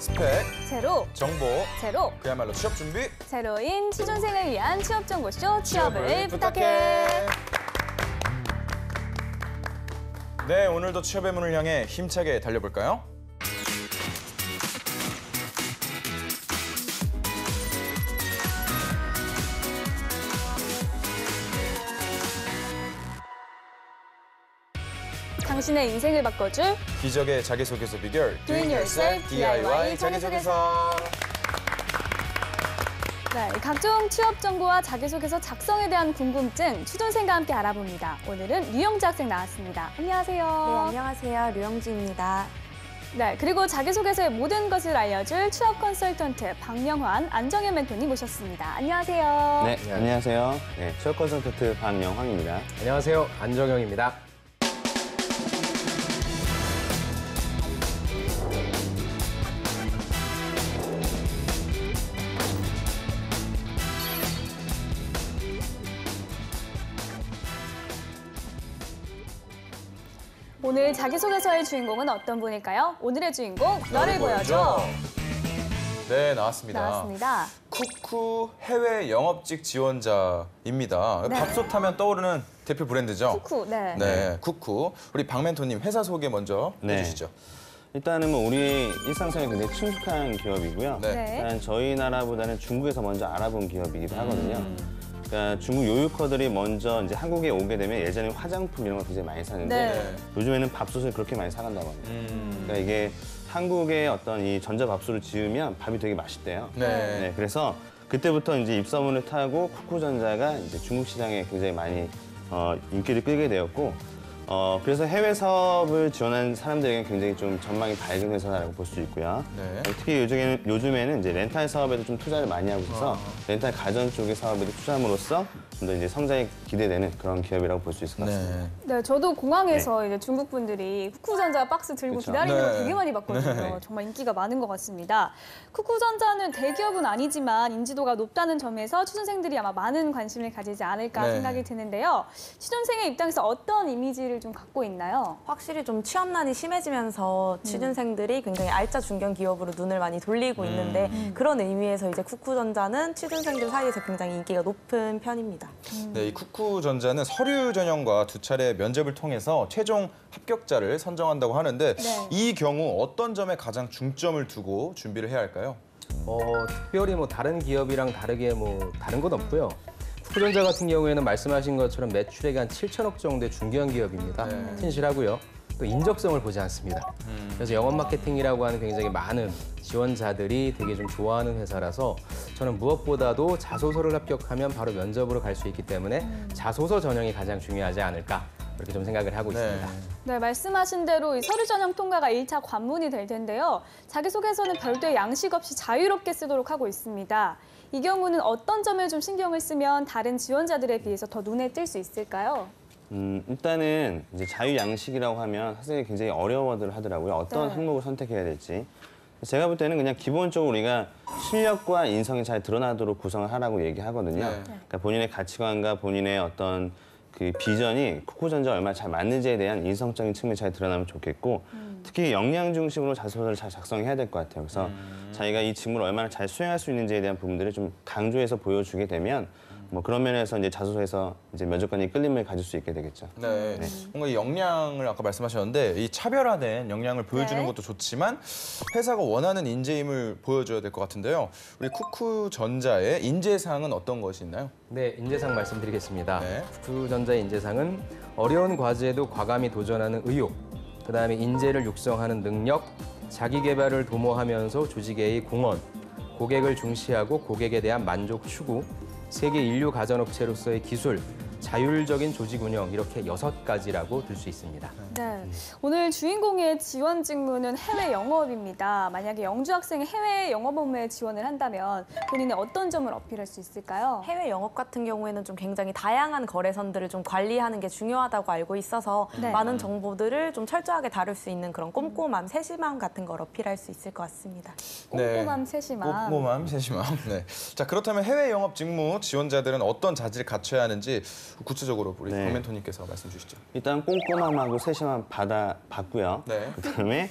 스펙, 제로, 정보, 제로, 그야말로 취업 준비, 제로인 취준생을 위한 취업정보쇼 취업을 부탁해. 네, 오늘도 취업의 문을 향해 힘차게 달려볼까요? 당신의 인생을 바꿔줄 기적의 자기소개서 비결 Doing Yourself DIY 자기소개서. 네, 각종 취업 정보와 자기소개서 작성에 대한 궁금증 취준생과 함께 알아봅니다. 오늘은 류영지 학생 나왔습니다. 안녕하세요. 네, 안녕하세요. 류영지입니다. 네, 그리고 자기소개서의 모든 것을 알려줄 취업 컨설턴트 박명환, 안정현 멘토님 모셨습니다. 안녕하세요. 네, 안녕하세요. 네, 취업 컨설턴트 박명환입니다. 안녕하세요. 안정영입니다. 오늘 자기소개서의 주인공은 어떤 분일까요? 오늘의 주인공, 너를 보여줘. 네, 나왔습니다. 나왔습니다. 쿠쿠 해외 영업직 지원자입니다. 네. 밥솥 하면 떠오르는 대표 브랜드죠? 쿠쿠, 네. 네, 쿠쿠. 우리 박 멘토님 회사 소개 먼저 네. 해주시죠. 일단은 뭐 우리 일상생활에 굉장히 친숙한 기업이고요. 네. 네. 일단 저희 나라보다는 중국에서 먼저 알아본 기업이기도 하거든요. 그러니까 중국 요유커들이 먼저 이제 한국에 오게 되면 예전에 화장품 이런 거 굉장히 많이 사는데 네. 요즘에는 밥솥을 그렇게 많이 사간다고 합니다. 그러니까 이게 한국의 어떤 이 전자밥솥을 지으면 밥이 되게 맛있대요. 네. 네, 그래서 그때부터 이제 입소문을 타고 쿠쿠전자가 이제 중국 시장에 굉장히 많이 인기를 끌게 되었고, 그래서 해외 사업을 지원한 사람들에게는 굉장히 좀 전망이 밝은 회사라고 볼 수 있고요. 네. 특히 요즘에는 이제 렌탈 사업에도 좀 투자를 많이 하고 있어서 렌탈 가전 쪽의 사업에도 투자함으로써 좀 더 이제 성장이 기대되는 그런 기업이라고 볼 수 있을 것 같습니다. 네. 네, 저도 공항에서 이제 중국 분들이 쿠쿠전자 박스 들고 그쵸. 기다리는 거 네. 되게 많이 봤거든요. 네. 정말 인기가 많은 것 같습니다. 쿠쿠전자는 대기업은 아니지만 인지도가 높다는 점에서 취준생들이 아마 많은 관심을 가지지 않을까 네. 생각이 드는데요. 취준생의 입장에서 어떤 이미지를 좀 갖고 있나요? 확실히 좀 취업난이 심해지면서 취준생들이 굉장히 알짜 중견 기업으로 눈을 많이 돌리고 있는데 그런 의미에서 이제 쿠쿠전자는 취준생들 사이에서 굉장히 인기가 높은 편입니다. 네, 이 쿠쿠전자는 서류 전형과 2차례 면접을 통해서 최종 합격자를 선정한다고 하는데 네. 이 경우 어떤 점에 가장 중점을 두고 준비를 해야 할까요? 특별히 다른 기업이랑 다르게 다른 건 없고요. 쿠쿠전자 같은 경우에는 말씀하신 것처럼 매출액이 한 7천억 정도의 중견 기업입니다. 네. 튼실하고요. 또 인적성을 보지 않습니다. 그래서 영업 마케팅이라고 하는 굉장히 많은 지원자들이 되게 좀 좋아하는 회사라서 저는 무엇보다도 자소서를 합격하면 바로 면접으로 갈 수 있기 때문에 자소서 전형이 가장 중요하지 않을까 그렇게 좀 생각을 하고 있습니다. 네, 말씀하신 대로 이 서류 전형 통과가 1차 관문이 될 텐데요. 자기소개서는 별도의 양식 없이 자유롭게 쓰도록 하고 있습니다. 이 경우는 어떤 점을 좀 신경을 쓰면 다른 지원자들에 비해서 더 눈에 띌 수 있을까요? 일단은 이제 자유 양식이라고 하면 사실 굉장히 어려워들 하더라고요. 어떤 네. 항목을 선택해야 될지. 제가 볼 때는 그냥 기본적으로 우리가 실력과 인성이 잘 드러나도록 구성을 하라고 얘기하거든요. 네. 그러니까 본인의 가치관과 본인의 어떤 그 비전이 쿠쿠전자와 얼마나 잘 맞는지에 대한 인성적인 측면이 잘 드러나면 좋겠고 특히 역량 중심으로 자소서를 잘 작성해야 될 것 같아요. 그래서 자기가 이 직무를 얼마나 잘 수행할 수 있는지에 대한 부분들을 좀 강조해서 보여주게 되면 그런 면에서 이제 자소서에서 이제 면접관이 끌림을 가질 수 있게 되겠죠. 네. 뭔가 이 역량을 아까 말씀하셨는데 이 차별화된 역량을 보여주는 네. 것도 좋지만 회사가 원하는 인재임을 보여줘야 될 것 같은데요. 우리 쿠쿠전자의 인재상은 어떤 것이 있나요? 네, 인재상 말씀드리겠습니다. 네. 쿠쿠전자의 인재상은 어려운 과제에도 과감히 도전하는 의욕, 그다음에 인재를 육성하는 능력, 자기 개발을 도모하면서 조직의 공헌, 고객을 중시하고 고객에 대한 만족 추구, 세계 인류 가전업체로서의 기술, 자율적인 조직 운영 이렇게 6가지라고 들 수 있습니다. 네, 오늘 주인공의 지원 직무는 해외 영업입니다. 만약에 영주 학생이 해외 영업 업무에 지원을 한다면 본인의 어떤 점을 어필할 수 있을까요? 해외 영업 같은 경우에는 좀 굉장히 다양한 거래선들을 좀 관리하는 게 중요하다고 알고 있어서 네. 많은 정보들을 좀 철저하게 다룰 수 있는 그런 꼼꼼함, 세심함 같은 걸 어필할 수 있을 것 같습니다. 꼼꼼함, 세심함. 꼼꼼함, 세심함. 네. 자, 그렇다면 해외 영업 직무 지원자들은 어떤 자질을 갖춰야 하는지 구체적으로 우리 네. 박 멘토님께서 말씀 주시죠. 일단 꼼꼼함하고 세심함 받았고요. 네. 그다음에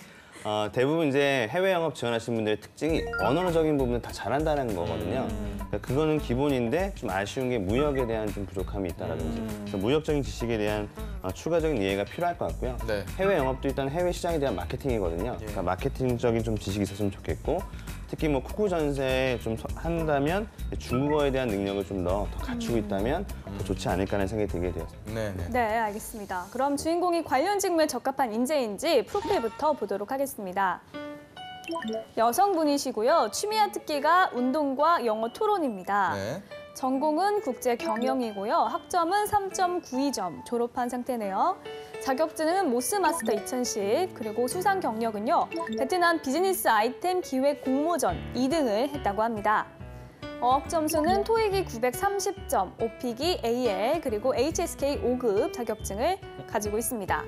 대부분 이제 해외 영업 지원하시는 분들의 특징이 언어적인 부분을 다 잘한다는 거거든요. 그러니까 그거는 기본인데 좀 아쉬운 게 무역에 대한 좀 부족함이 있다라든지 그래서 무역적인 지식에 대한 추가적인 이해가 필요할 것 같고요. 네. 해외 영업도 일단 해외 시장에 대한 마케팅이거든요. 그러니까 마케팅적인 좀 지식이 있었으면 좋겠고 특히 뭐 쿠쿠 전세에 좀 한다면 중국어에 대한 능력을 좀 더 갖추고 있다면 더 좋지 않을까라는 생각이 들게 되었습니다. 네네. 네, 알겠습니다. 그럼 주인공이 관련 직무에 적합한 인재인지 프로필부터 보도록 하겠습니다. 여성분이시고요. 취미와 특기가 운동과 영어 토론입니다. 네. 전공은 국제 경영이고요. 학점은 3.92점 졸업한 상태네요. 자격증은 모스마스터 2010 그리고 수상 경력은요. 베트남 비즈니스 아이템 기획 공모전 2등을 했다고 합니다. 어학 점수는 토익이 930점, 오픽이 AL 그리고 HSK 5급 자격증을 가지고 있습니다.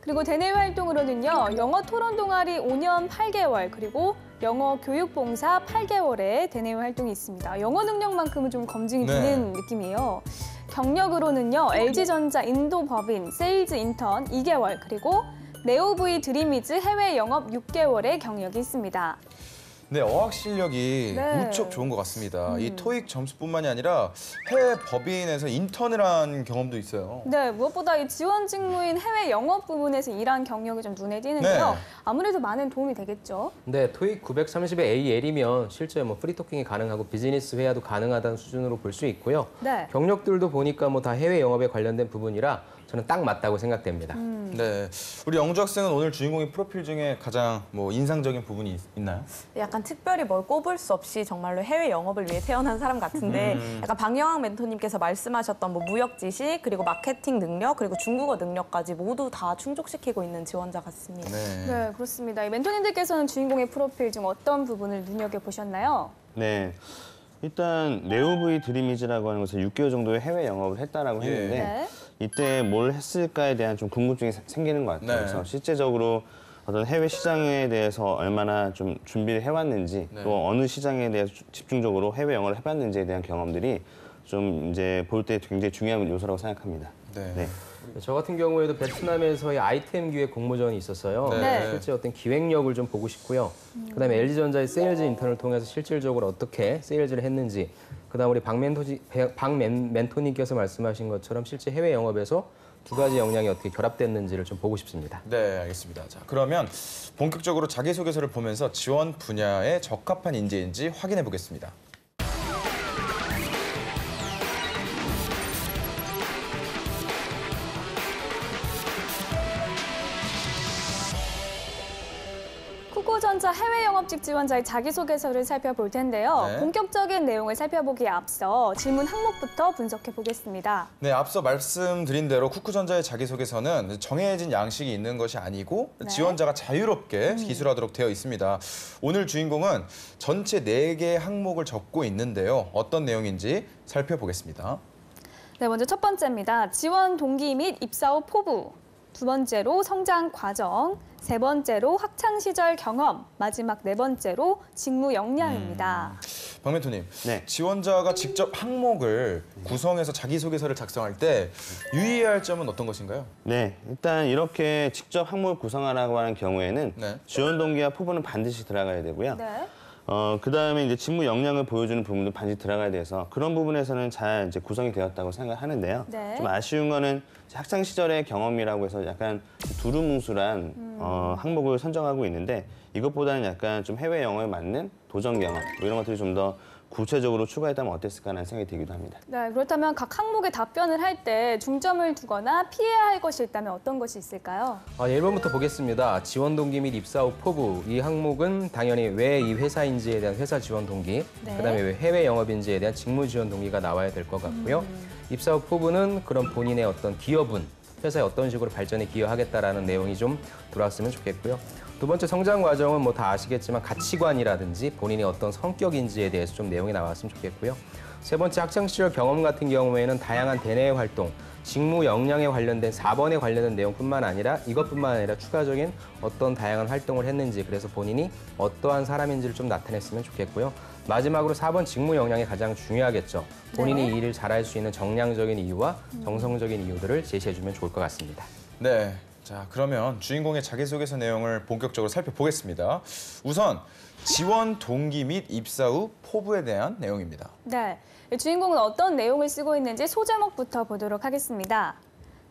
그리고 대내 활동으로는요. 영어 토론 동아리 5년 8개월 그리고 영어 교육 봉사 8개월의 대내 활동이 있습니다. 영어 능력만큼은 좀 검증이 되는 느낌이에요. 경력으로는요. LG전자 인도 법인 세일즈 인턴 2개월 그리고 네오브이 드림이즈 해외 영업 6개월의 경력이 있습니다. 네, 어학 실력이 네. 무척 좋은 것 같습니다. 이 토익 점수뿐만이 아니라 해외 법인에서 인턴을 한 경험도 있어요. 네, 무엇보다 이 지원 직무인 해외 영업 부문에서 일한 경력이 좀 눈에 띄는데요. 네. 아무래도 많은 도움이 되겠죠. 네, 토익 930의 AL이면 실제 뭐 프리토킹이 가능하고 비즈니스 회화도 가능하다는 수준으로 볼 수 있고요. 네. 경력들도 보니까 뭐 다 해외 영업에 관련된 부분이라 저는 딱 맞다고 생각됩니다. 네, 우리 영주 학생은 오늘 주인공의 프로필 중에 가장 뭐 인상적인 부분이 있나요? 약간 특별히 뭘 꼽을 수 없이 정말로 해외 영업을 위해 태어난 사람 같은데 약간 방영학 멘토님께서 말씀하셨던 뭐 무역 지식 그리고 마케팅 능력 그리고 중국어 능력까지 모두 다 충족시키고 있는 지원자 같습니다. 네, 그렇습니다. 이 멘토님들께서는 주인공의 프로필 중 어떤 부분을 눈여겨보셨나요? 네. 일단 네오브이 드림이즈라고 하는 곳에 6개월 정도의 해외 영업을 했다라고 했는데 네. 이때 뭘 했을까에 대한 좀 궁금증이 생기는 것 같아요. 네. 그래서 실제적으로 어떤 해외 시장에 대해서 얼마나 좀 준비를 해왔는지 네. 또 어느 시장에 대해서 집중적으로 해외 영어를 해봤는지에 대한 경험들이 좀 이제 볼 때 굉장히 중요한 요소라고 생각합니다. 네. 네. 저 같은 경우에도 베트남에서의 아이템 기획 공모전이 있었어요. 네. 실제 어떤 기획력을 좀 보고 싶고요. 그다음에 LG전자의 세일즈 인턴을 통해서 실질적으로 어떻게 세일즈를 했는지, 그다음 우리 박 멘토님께서 말씀하신 것처럼 실제 해외 영업에서 두 가지 역량이 어떻게 결합됐는지를 좀 보고 싶습니다. 네, 알겠습니다. 자, 그러면 본격적으로 자기소개서를 보면서 지원 분야에 적합한 인재인지 확인해 보겠습니다. 쿠쿠전자 해외 영업직 지원자의 자기소개서를 살펴볼 텐데요. 네. 본격적인 내용을 살펴보기에 앞서 질문 항목부터 분석해 보겠습니다. 네, 앞서 말씀드린 대로 쿠쿠전자의 자기소개서는 정해진 양식이 있는 것이 아니고 네. 지원자가 자유롭게 기술하도록 되어 있습니다. 오늘 주인공은 전체 4개의 항목을 적고 있는데요. 어떤 내용인지 살펴보겠습니다. 네, 먼저 첫 번째입니다. 지원 동기 및 입사 후 포부. 두 번째로 성장 과정. 세 번째로 학창 시절 경험. 마지막 네 번째로 직무 역량입니다. 박 멘토님, 네. 지원자가 직접 항목을 구성해서 자기소개서를 작성할 때 유의해야 할 점은 어떤 것인가요? 네, 일단 이렇게 직접 항목을 구성하라고 하는 경우에는 네. 지원 동기와 포부는 반드시 들어가야 되고요. 네. 그다음에 이제 직무 역량을 보여주는 부분도 반드시 들어가야 돼서 그런 부분에서는 잘 이제 구성이 되었다고 생각하는데요. 네. 좀 아쉬운 거는 학창 시절의 경험이라고 해서 약간 두루뭉술한 항목을 선정하고 있는데 이것보다는 약간 좀 해외 영어에 맞는 도전 경험 뭐 이런 것들이 좀 더 구체적으로 추가했다면 어땠을까라는 생각이 들기도 합니다. 네, 그렇다면 각 항목에 답변을 할 때 중점을 두거나 피해야 할 것이 있다면 어떤 것이 있을까요? 1번부터 보겠습니다. 지원 동기 및 입사 후 포부. 이 항목은 당연히 왜 이 회사인지에 대한 회사 지원 동기, 네. 그다음에 왜 해외 영업인지에 대한 직무 지원 동기가 나와야 될 것 같고요. 입사 후 포부는 그런 본인의 어떤 기여분, 회사에 어떤 식으로 발전에 기여하겠다라는 내용이 좀 들어왔으면 좋겠고요. 두 번째 성장 과정은 뭐 다 아시겠지만 가치관이라든지 본인의 어떤 성격인지에 대해서 좀 내용이 나왔으면 좋겠고요. 세 번째 학창 시절 경험 같은 경우에는 다양한 대내 활동, 직무 역량에 관련된 4번에 관련된 내용뿐만 아니라 이것뿐만 아니라 추가적인 어떤 다양한 활동을 했는지 그래서 본인이 어떠한 사람인지를 좀 나타냈으면 좋겠고요. 마지막으로 4번 직무 역량이 가장 중요하겠죠. 본인이 이 일을 잘할 수 있는 정량적인 이유와 정성적인 이유들을 제시해주면 좋을 것 같습니다. 네, 자, 그러면 주인공의 자기소개서 내용을 본격적으로 살펴보겠습니다. 우선 지원 동기 및 입사 후 포부에 대한 내용입니다. 네, 주인공은 어떤 내용을 쓰고 있는지 소제목부터 보도록 하겠습니다.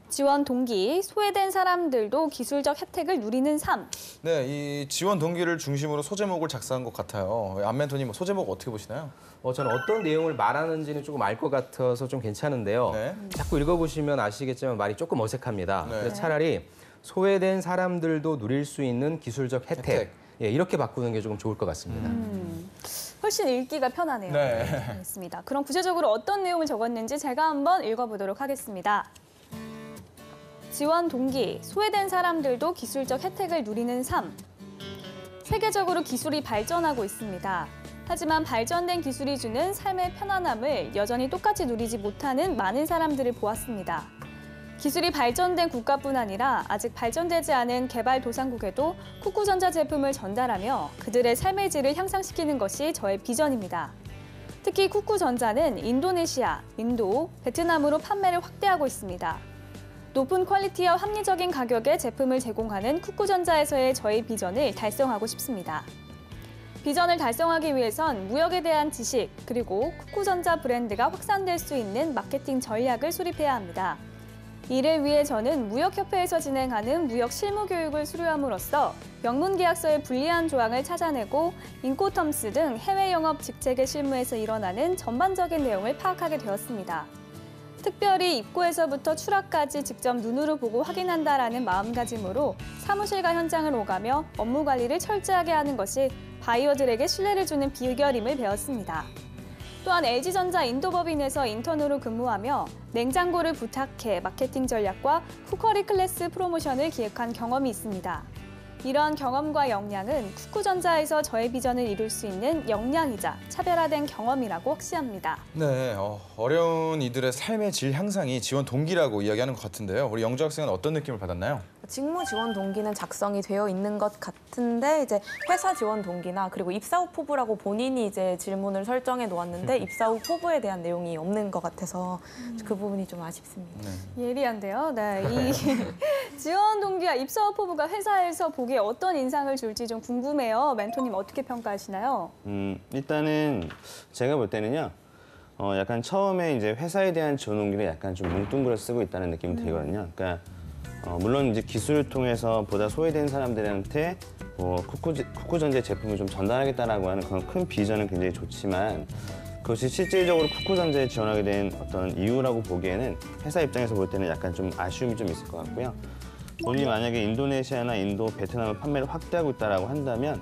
지원 동기, 소외된 사람들도 기술적 혜택을 누리는 삶. 네, 이 지원 동기를 중심으로 소제목을 작성한 것 같아요. 안멘토님 소제목 어떻게 보시나요? 저는 어떤 내용을 말하는지는 조금 알 것 같아서 좀 괜찮은데요. 네. 자꾸 읽어보시면 아시겠지만 말이 조금 어색합니다. 네. 그래서 차라리 소외된 사람들도 누릴 수 있는 기술적 혜택. 예, 이렇게 바꾸는 게 조금 좋을 것 같습니다. 훨씬 읽기가 편하네요. 네. 알겠습니다. 그럼 구체적으로 어떤 내용을 적었는지 제가 한번 읽어보도록 하겠습니다. 지원 동기, 소외된 사람들도 기술적 혜택을 누리는 삶. 세계적으로 기술이 발전하고 있습니다. 하지만 발전된 기술이 주는 삶의 편안함을 여전히 똑같이 누리지 못하는 많은 사람들을 보았습니다. 기술이 발전된 국가뿐 아니라 아직 발전되지 않은 개발도상국에도 쿠쿠전자 제품을 전달하며 그들의 삶의 질을 향상시키는 것이 저의 비전입니다. 특히 쿠쿠전자는 인도네시아, 인도, 베트남으로 판매를 확대하고 있습니다. 높은 퀄리티와 합리적인 가격에 제품을 제공하는 쿠쿠전자에서의 저의 비전을 달성하고 싶습니다. 비전을 달성하기 위해선 무역에 대한 지식, 그리고 쿠쿠전자 브랜드가 확산될 수 있는 마케팅 전략을 수립해야 합니다. 이를 위해 저는 무역협회에서 진행하는 무역 실무 교육을 수료함으로써 명문 계약서의 불리한 조항을 찾아내고 인코텀스 등 해외 영업 직책의 실무에서 일어나는 전반적인 내용을 파악하게 되었습니다. 특별히 입고에서부터 출하까지 직접 눈으로 보고 확인한다라는 마음가짐으로 사무실과 현장을 오가며 업무 관리를 철저하게 하는 것이 바이어들에게 신뢰를 주는 비결임을 배웠습니다. 또한 LG전자 인도법인에서 인턴으로 근무하며 냉장고를 부탁해 마케팅 전략과 쿠커리 클래스 프로모션을 기획한 경험이 있습니다. 이러한 경험과 역량은 쿠쿠전자에서 저의 비전을 이룰 수 있는 역량이자 차별화된 경험이라고 확신합니다. 네, 어려운 이들의 삶의 질 향상이 지원 동기라고 이야기하는 것 같은데요. 우리 영주 학생은 어떤 느낌을 받았나요? 직무 지원 동기는 작성이 되어 있는 것 같은데 이제 회사 지원 동기나 그리고 입사 후 포부라고 본인이 이제 질문을 설정해 놓았는데 입사 후 포부에 대한 내용이 없는 것 같아서 그 부분이 좀 아쉽습니다. 예리한데요. 네, 이 지원 동기와 입사 후 포부가 회사에서 보기에 어떤 인상을 줄지 좀 궁금해요. 멘토님 어떻게 평가하시나요? 일단은 제가 볼 때는요. 약간 처음에 이제 회사에 대한 지원 동기를 약간 좀 뭉뚱그려 쓰고 있다는 느낌이 들거든요. 그러니까 물론 이제 기술을 통해서 보다 소외된 사람들한테 쿠쿠전자 제품을 좀 전달하겠다라고 하는 그런 큰 비전은 굉장히 좋지만 그것이 실질적으로 쿠쿠전자에 지원하게 된 어떤 이유라고 보기에는 회사 입장에서 볼 때는 약간 좀 아쉬움이 좀 있을 것 같고요. 본인이 만약에 인도네시아나 인도, 베트남을 판매를 확대하고 있다라고 한다면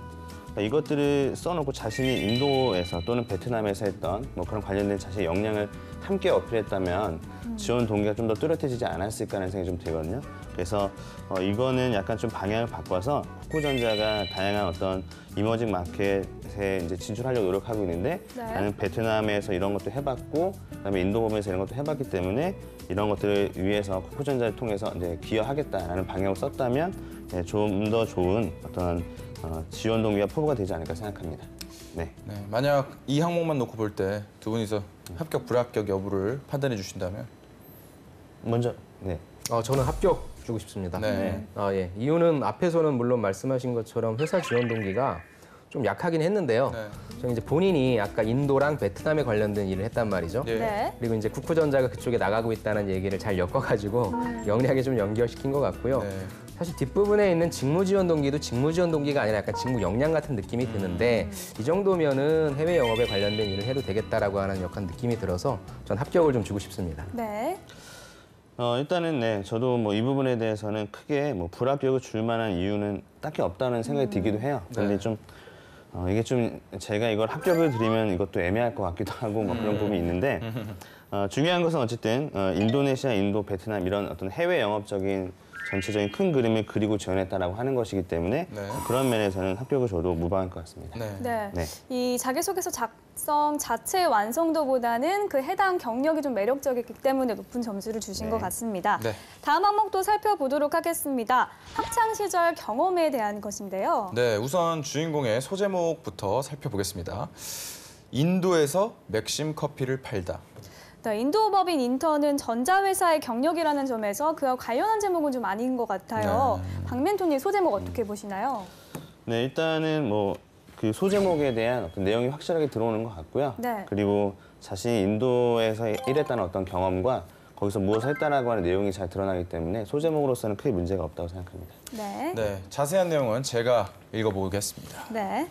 이것들을 써놓고 자신이 인도에서 또는 베트남에서 했던 뭐 그런 관련된 자신의 역량을 함께 어필했다면 지원 동기가 좀 더 뚜렷해지지 않았을까 하는 생각이 좀 들거든요. 그래서 이거는 약간 좀 방향을 바꿔서 쿠쿠전자가 다양한 어떤 이머징 마켓에 이제 진출하려고 노력하고 있는데 네. 나는 베트남에서 이런 것도 해봤고 그다음에 인도범에서 이런 것도 해봤기 때문에 이런 것들을 위해서 쿠쿠전자를 통해서 이제 기여하겠다라는 방향을 썼다면 좀 더 좋은 어떤 지원 동기와 포부가 되지 않을까 생각합니다. 네. 네, 만약 이 항목만 놓고 볼 때 두 분이서 합격, 불합격 여부를 판단해 주신다면? 먼저 네. 저는 합격 주고 싶습니다. 네. 예. 이유는 앞에서는 물론 말씀하신 것처럼 회사 지원 동기가 좀 약하긴 했는데요. 네. 저는 이제 본인이 아까 인도랑 베트남에 관련된 일을 했단 말이죠. 예. 네. 그리고 이제 쿠쿠전자가 그쪽에 나가고 있다는 얘기를 잘 엮어가지고 영리하게 좀 연결시킨 것 같고요. 네. 사실 뒷부분에 있는 직무 지원 동기도 직무 지원 동기가 아니라 약간 직무 역량 같은 느낌이 드는데 이 정도면은 해외 영업에 관련된 일을 해도 되겠다라고 하는 약간 느낌이 들어서 전 합격을 좀 주고 싶습니다. 네. 일단은 네, 저도 뭐 이 부분에 대해서는 크게 뭐 불합격을 줄 만한 이유는 딱히 없다는 생각이 들기도 해요. 근데 네. 좀 이게 좀 제가 이걸 합격을 드리면 이것도 애매할 것 같기도 하고 뭐 그런 부분이 있는데 중요한 것은 어쨌든 인도네시아, 인도, 베트남 이런 어떤 해외 영업적인 전체적인 큰 그림을 그리고 지원했다라고 하는 것이기 때문에 네. 그런 면에서는 합격을 줘도 무방할 것 같습니다. 네. 네. 네. 이 자기소개서 작성 자체의 완성도보다는 그 해당 경력이 좀 매력적이기 때문에 높은 점수를 주신 네. 것 같습니다. 네. 다음 항목도 살펴보도록 하겠습니다. 학창 시절 경험에 대한 것인데요. 네, 우선 주인공의 소제목부터 살펴보겠습니다. 인도에서 맥심 커피를 팔다. 네, 인도 법인 인턴은 전자회사의 경력이라는 점에서 그와 관련한 제목은 좀 아닌 것 같아요. 박멘토님 소제목 어떻게 보시나요? 네, 일단은 뭐 그 소제목에 대한 어떤 내용이 확실하게 들어오는 것 같고요. 네. 그리고 자신이 인도에서 일했다는 어떤 경험과 거기서 무엇을 했다라고 하는 내용이 잘 드러나기 때문에 소제목으로서는 크게 문제가 없다고 생각합니다. 네. 네, 자세한 내용은 제가 읽어보겠습니다. 네.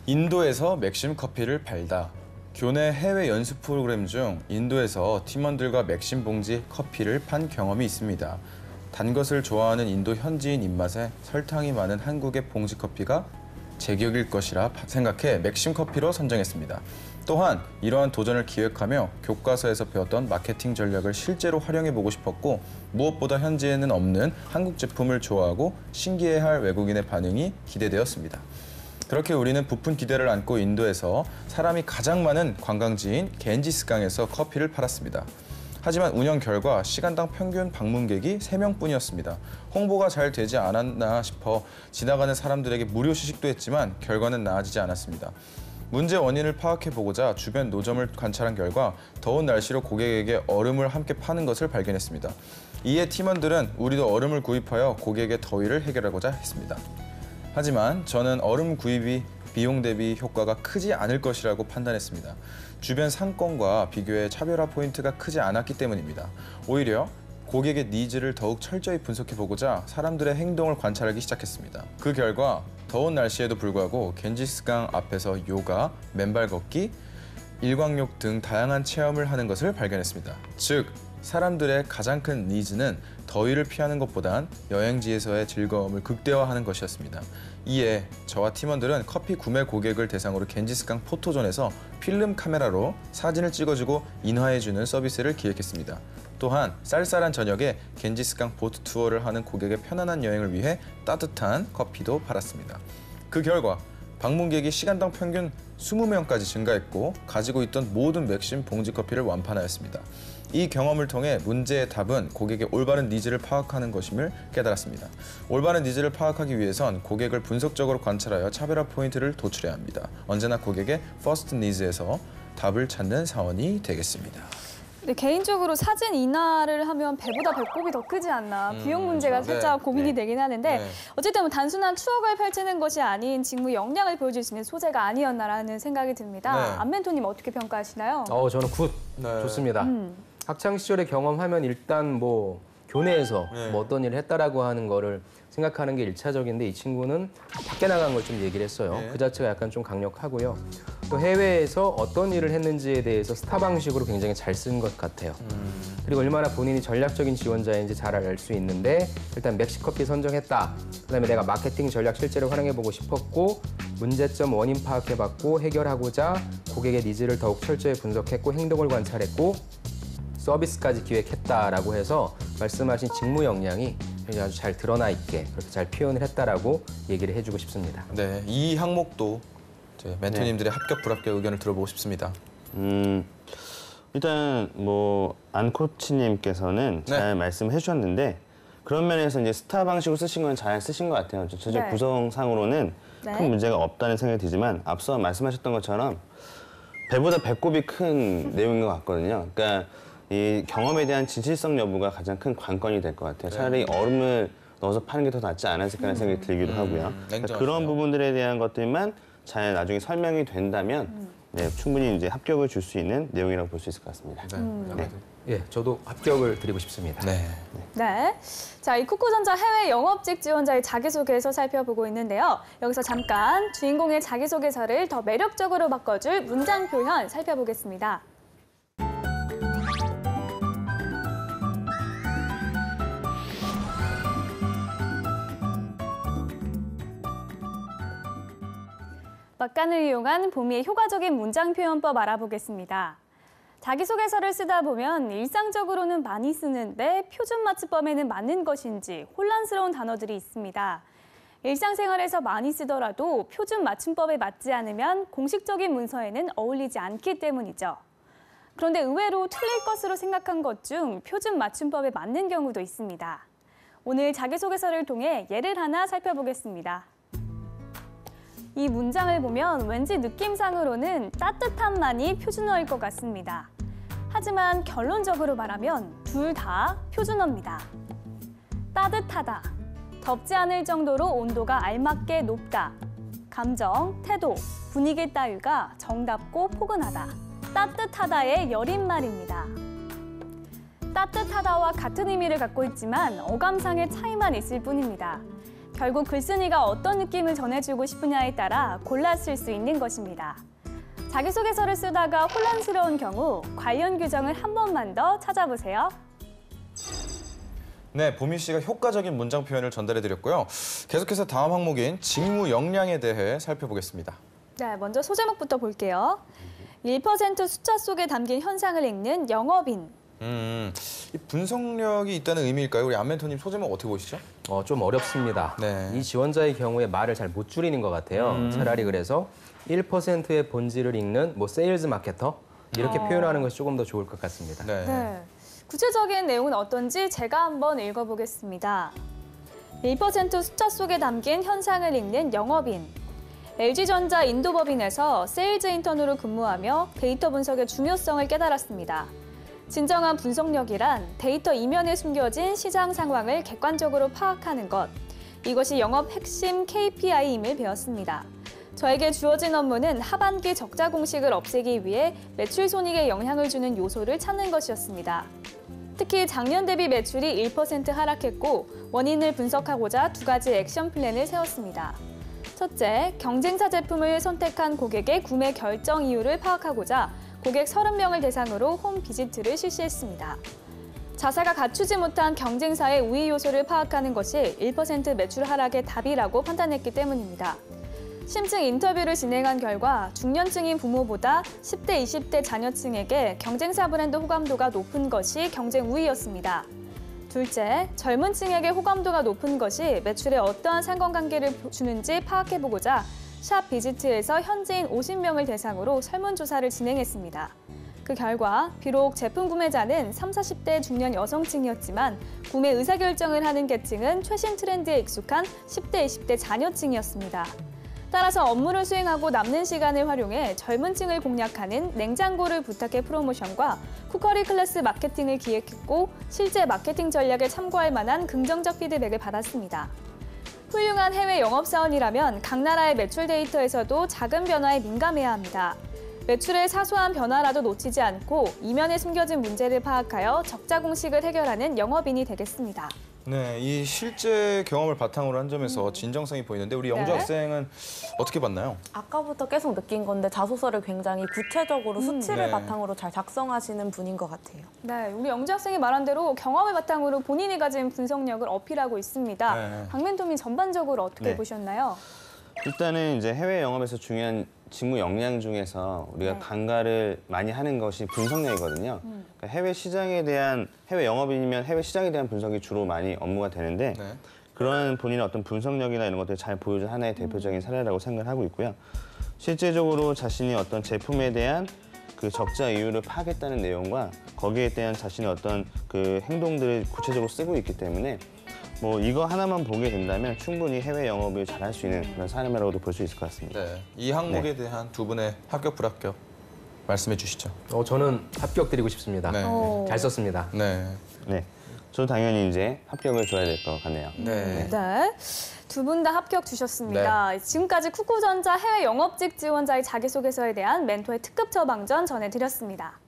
인도에서 맥심 커피를 팔다. 교내 해외 연수 프로그램 중 인도에서 팀원들과 맥심 봉지 커피를 판 경험이 있습니다. 단 것을 좋아하는 인도 현지인 입맛에 설탕이 많은 한국의 봉지 커피가 제격일 것이라 생각해 맥심 커피로 선정했습니다. 또한 이러한 도전을 기획하며 교과서에서 배웠던 마케팅 전략을 실제로 활용해보고 싶었고 무엇보다 현지에는 없는 한국 제품을 좋아하고 신기해할 외국인의 반응이 기대되었습니다. 그렇게 우리는 부푼 기대를 안고 인도에서 사람이 가장 많은 관광지인 겐지스강에서 커피를 팔았습니다. 하지만 운영 결과 시간당 평균 방문객이 3명뿐이었습니다. 홍보가 잘 되지 않았나 싶어 지나가는 사람들에게 무료 시식도 했지만 결과는 나아지지 않았습니다. 문제 원인을 파악해보고자 주변 노점을 관찰한 결과 더운 날씨로 고객에게 얼음을 함께 파는 것을 발견했습니다. 이에 팀원들은 우리도 얼음을 구입하여 고객의 더위를 해결하고자 했습니다. 하지만 저는 얼음 구입이 비용 대비 효과가 크지 않을 것이라고 판단했습니다. 주변 상권과 비교해 차별화 포인트가 크지 않았기 때문입니다. 오히려 고객의 니즈를 더욱 철저히 분석해보고자 사람들의 행동을 관찰하기 시작했습니다. 그 결과 더운 날씨에도 불구하고 겐지스강 앞에서 요가, 맨발 걷기, 일광욕 등 다양한 체험을 하는 것을 발견했습니다. 즉, 사람들의 가장 큰 니즈는 더위를 피하는 것보단 여행지에서의 즐거움을 극대화하는 것이었습니다. 이에 저와 팀원들은 커피 구매 고객을 대상으로 겐지스강 포토존에서 필름 카메라로 사진을 찍어주고 인화해주는 서비스를 기획했습니다. 또한 쌀쌀한 저녁에 겐지스강 보트 투어를 하는 고객의 편안한 여행을 위해 따뜻한 커피도 팔았습니다. 그 결과 방문객이 시간당 평균 20명까지 증가했고 가지고 있던 모든 맥심 봉지 커피를 완판하였습니다. 이 경험을 통해 문제의 답은 고객의 올바른 니즈를 파악하는 것임을 깨달았습니다. 올바른 니즈를 파악하기 위해선 고객을 분석적으로 관찰하여 차별화 포인트를 도출해야 합니다. 언제나 고객의 퍼스트 니즈에서 답을 찾는 사원이 되겠습니다. 네, 개인적으로 사진 인화를 하면 배보다 배꼽이 더 크지 않나 비용 문제가 살짝 고민이 되긴 하는데 어쨌든 뭐 단순한 추억을 펼치는 것이 아닌 직무 역량을 보여줄 수 있는 소재가 아니었나라는 생각이 듭니다. 안멘토님 어떻게 평가하시나요? 저는 굿. 좋습니다. 학창 시절의 경험하면 일단 뭐 교내에서 뭐 어떤 일을 했다라고 하는 거를 생각하는 게 1차적인데 이 친구는 밖에 나간 걸 좀 얘기를 했어요. 그 자체가 약간 좀 강력하고요. 또 해외에서 어떤 일을 했는지에 대해서 스타 방식으로 굉장히 잘 쓴 것 같아요. 그리고 얼마나 본인이 전략적인 지원자인지 잘 알 수 있는데 일단 맥시커피 선정했다. 그다음에 내가 마케팅 전략 실제로 활용해보고 싶었고 문제점 원인 파악해봤고 해결하고자 고객의 니즈를 더욱 철저히 분석했고 행동을 관찰했고 서비스까지 기획했다라고 해서 말씀하신 직무 역량이 아주 잘 드러나 있게 그렇게 잘 표현을 했다라고 얘기를 해주고 싶습니다. 네, 이 항목도 멘토님들의 합격 불합격 의견을 들어보고 싶습니다. 일단 뭐 안 코치님께서는 잘 말씀해 주셨는데 그런 면에서 이제 스타 방식으로 쓰신 건 잘 쓰신 것 같아요. 전체 구성상으로는 큰 문제가 없다는 생각이 들지만 앞서 말씀하셨던 것처럼 배보다 배꼽이 큰 내용인 것 같거든요. 그러니까 이 경험에 대한 진실성 여부가 가장 큰 관건이 될 것 같아요. 차라리 얼음을 넣어서 파는 게 더 낫지 않았을까라는 생각이 들기도 하고요. 그러니까 그런 부분들에 대한 것들만 잘 나중에 설명이 된다면 충분히 이제 합격을 줄 수 있는 내용이라고 볼 수 있을 것 같습니다. 예, 저도 합격을 드리고 싶습니다. 네. 자, 이 쿠쿠전자 해외 영업직 지원자의 자기소개서 살펴보고 있는데요. 여기서 잠깐 주인공의 자기소개서를 더 매력적으로 바꿔줄 문장 표현 살펴보겠습니다. 막간을 이용한 보미의 효과적인 문장 표현법 알아보겠습니다. 자기소개서를 쓰다 보면 일상적으로는 많이 쓰는데 표준 맞춤법에는 맞는 것인지 혼란스러운 단어들이 있습니다. 일상생활에서 많이 쓰더라도 표준 맞춤법에 맞지 않으면 공식적인 문서에는 어울리지 않기 때문이죠. 그런데 의외로 틀릴 것으로 생각한 것 중 표준 맞춤법에 맞는 경우도 있습니다. 오늘 자기소개서를 통해 예를 하나 살펴보겠습니다. 이 문장을 보면 왠지 느낌상으로는 따뜻함만이 표준어일 것 같습니다. 하지만 결론적으로 말하면 둘 다 표준어입니다. 따뜻하다. 덥지 않을 정도로 온도가 알맞게 높다. 감정, 태도, 분위기 따위가 정답고 포근하다. 따뜻하다의 여린말입니다. 따뜻하다와 같은 의미를 갖고 있지만 어감상의 차이만 있을 뿐입니다. 결국 글쓴이가 어떤 느낌을 전해주고 싶으냐에 따라 골라 쓸 수 있는 것입니다. 자기소개서를 쓰다가 혼란스러운 경우 관련 규정을 한 번만 더 찾아보세요. 네, 보미 씨가 효과적인 문장 표현을 전달해드렸고요. 계속해서 다음 항목인 직무 역량에 대해 살펴보겠습니다. 네, 먼저 소제목부터 볼게요. 1% 숫자 속에 담긴 현상을 읽는 영업인. 이 분석력이 있다는 의미일까요? 우리 안 멘토님 소제목 어떻게 보시죠? 좀 어렵습니다. 네. 이 지원자의 경우에 말을 잘 못 줄이는 것 같아요. 차라리 그래서 1%의 본질을 읽는 세일즈 마케터 이렇게 표현하는 것이 조금 더 좋을 것 같습니다. 네. 네. 구체적인 내용은 어떤지 제가 한번 읽어보겠습니다. 1% 숫자 속에 담긴 현상을 읽는 영업인. LG전자 인도법인에서 세일즈 인턴으로 근무하며 데이터 분석의 중요성을 깨달았습니다. 진정한 분석력이란 데이터 이면에 숨겨진 시장 상황을 객관적으로 파악하는 것. 이것이 영업 핵심 KPI임을 배웠습니다. 저에게 주어진 업무는 하반기 적자 공식을 없애기 위해 매출 손익에 영향을 주는 요소를 찾는 것이었습니다. 특히 작년 대비 매출이 1% 하락했고 원인을 분석하고자 두 가지 액션 플랜을 세웠습니다. 첫째, 경쟁사 제품을 선택한 고객의 구매 결정 이유를 파악하고자 고객 30명을 대상으로 홈 비지트를 실시했습니다. 자사가 갖추지 못한 경쟁사의 우위 요소를 파악하는 것이 1% 매출 하락의 답이라고 판단했기 때문입니다. 심층 인터뷰를 진행한 결과 중년층인 부모보다 10대, 20대 자녀층에게 경쟁사 브랜드 호감도가 높은 것이 경쟁 우위였습니다. 둘째, 젊은 층에게 호감도가 높은 것이 매출에 어떠한 상관관계를 주는지 파악해보고자 샵 비지트에서 현지인 50명을 대상으로 설문조사를 진행했습니다. 그 결과 비록 제품 구매자는 30, 40대 중년 여성층이었지만 구매 의사결정을 하는 계층은 최신 트렌드에 익숙한 10대, 20대 자녀층이었습니다. 따라서 업무를 수행하고 남는 시간을 활용해 젊은 층을 공략하는 냉장고를 부탁해 프로모션과 쿠커리 클래스 마케팅을 기획했고 실제 마케팅 전략에 참고할 만한 긍정적 피드백을 받았습니다. 훌륭한 해외 영업사원이라면 각 나라의 매출 데이터에서도 작은 변화에 민감해야 합니다. 매출의 사소한 변화라도 놓치지 않고 이면에 숨겨진 문제를 파악하여 적자 공식을 해결하는 영업인이 되겠습니다. 네, 이 실제 경험을 바탕으로 한 점에서 진정성이 보이는데 우리 영주 네. 학생은 어떻게 봤나요? 아까부터 계속 느낀 건데 자소서를 굉장히 구체적으로 수치를 네. 바탕으로 잘 작성하시는 분인 것 같아요. 네, 우리 영주 학생이 말한 대로 경험을 바탕으로 본인이 가진 분석력을 어필하고 있습니다. 네. 박멘토님 전반적으로 어떻게 네. 보셨나요? 일단은 이제 해외 영업에서 중요한 직무 역량 중에서 우리가 네. 간과를 많이 하는 것이 분석력이거든요. 그러니까 해외 시장에 대한 해외 영업인이면 해외 시장에 대한 분석이 주로 많이 업무가 되는데 네. 그런 본인의 어떤 분석력이나 이런 것들을 잘 보여준 하나의 대표적인 사례라고 생각을 하고 있고요. 실제적으로 자신이 어떤 제품에 대한 그 적자 이유를 파악했다는 내용과 거기에 대한 자신의 어떤 그 행동들을 구체적으로 쓰고 있기 때문에 이거 하나만 보게 된다면 충분히 해외 영업을 잘할 수 있는 그런 사람이라고도 볼 수 있을 것 같습니다. 네, 이 항목에 대한 두 분의 합격, 불합격 말씀해 주시죠. 저는 합격 드리고 싶습니다. 네. 잘 썼습니다. 네. 네, 저도 당연히 이제 합격을 줘야 될 것 같네요. 네. 네. 두 분 다 합격 주셨습니다. 지금까지 쿠쿠전자 해외 영업직 지원자의 자기소개서에 대한 멘토의 특급 처방전 전해드렸습니다.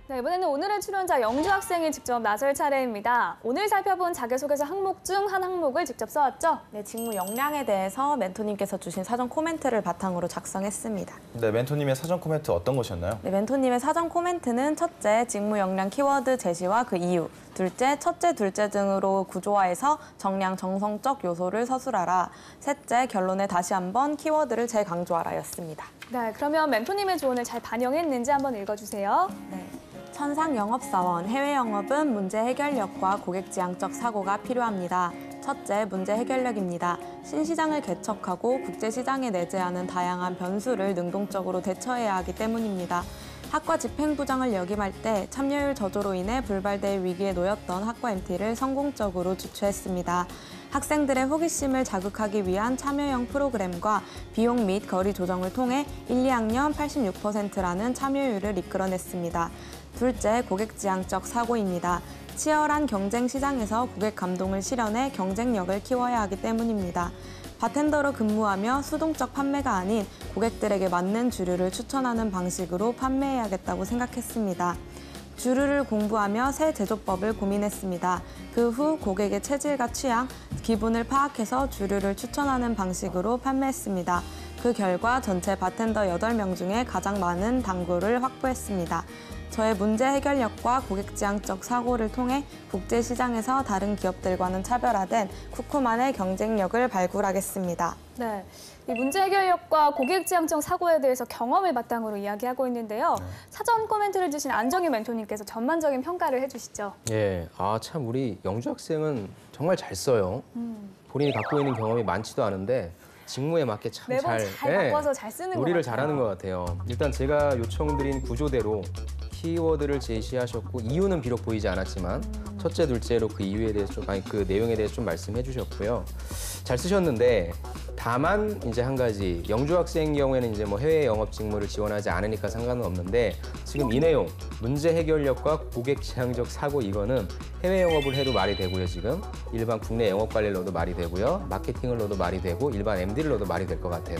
네, 이번에는 오늘의 출연자 영주 학생이 직접 나설 차례입니다. 오늘 살펴본 자기소개서 항목 중 한 항목을 직접 써왔죠? 네, 직무 역량에 대해서 멘토님께서 주신 사전 코멘트를 바탕으로 작성했습니다. 네, 멘토님의 사전 코멘트 어떤 것이었나요? 네, 멘토님의 사전 코멘트는 첫째, 직무 역량 키워드 제시와 그 이유. 둘째, 첫째, 둘째 등으로 구조화해서 정량 정성적 요소를 서술하라. 셋째, 결론에 다시 한번 키워드를 재강조하라였습니다. 네, 그러면 멘토님의 조언을 잘 반영했는지 한번 읽어주세요. 네. 천상 영업사원, 해외 영업은 문제 해결력과 고객 지향적 사고가 필요합니다. 첫째, 문제 해결력입니다. 신시장을 개척하고 국제시장에 내재하는 다양한 변수를 능동적으로 대처해야 하기 때문입니다. 학과 집행부장을 역임할 때 참여율 저조로 인해 불발될 위기에 놓였던 학과 MT를 성공적으로 주최했습니다. 학생들의 호기심을 자극하기 위한 참여형 프로그램과 비용 및 거리 조정을 통해 1, 2학년 86%라는 참여율을 이끌어냈습니다. 둘째, 고객지향적 사고입니다. 치열한 경쟁 시장에서 고객 감동을 실현해 경쟁력을 키워야 하기 때문입니다. 바텐더로 근무하며 수동적 판매가 아닌 고객들에게 맞는 주류를 추천하는 방식으로 판매해야겠다고 생각했습니다. 주류를 공부하며 새 제조법을 고민했습니다. 그 후 고객의 체질과 취향, 기분을 파악해서 주류를 추천하는 방식으로 판매했습니다. 그 결과 전체 바텐더 8명 중에 가장 많은 당구를 확보했습니다. 저의 문제 해결력과 고객지향적 사고를 통해 국제시장에서 다른 기업들과는 차별화된 쿠쿠만의 경쟁력을 발굴하겠습니다. 네, 이 문제 해결력과 고객지향적 사고에 대해서 경험을 바탕으로 이야기하고 있는데요. 사전 코멘트를 주신 안정희 멘토님께서 전반적인 평가를 해주시죠. 예, 참 우리 영주 학생은 정말 잘 써요. 본인이 갖고 있는 경험이 많지도 않은데 직무에 맞게 참 매번 잘 바꿔서 잘 쓰는 것 요리를 같아요. 잘하는 것 같아요. 일단 제가 요청드린 구조대로 키워드를 제시하셨고 이유는 비록 보이지 않았지만 첫째, 둘째로 그 이유에 대해서 그 내용에 대해서 좀 말씀해 주셨고요. 잘 쓰셨는데 다만 이제 한 가지 영주 학생 경우에는 이제 뭐 해외 영업 직무를 지원하지 않으니까 상관은 없는데 지금 이 내용 문제 해결력과 고객 지향적 사고 이거는 해외 영업을 해도 말이 되고요. 지금 일반 국내 영업 관리를 넣어도 말이 되고요. 마케팅을 넣어도 말이 되고 일반 MD를 넣어도 말이 될 것 같아요.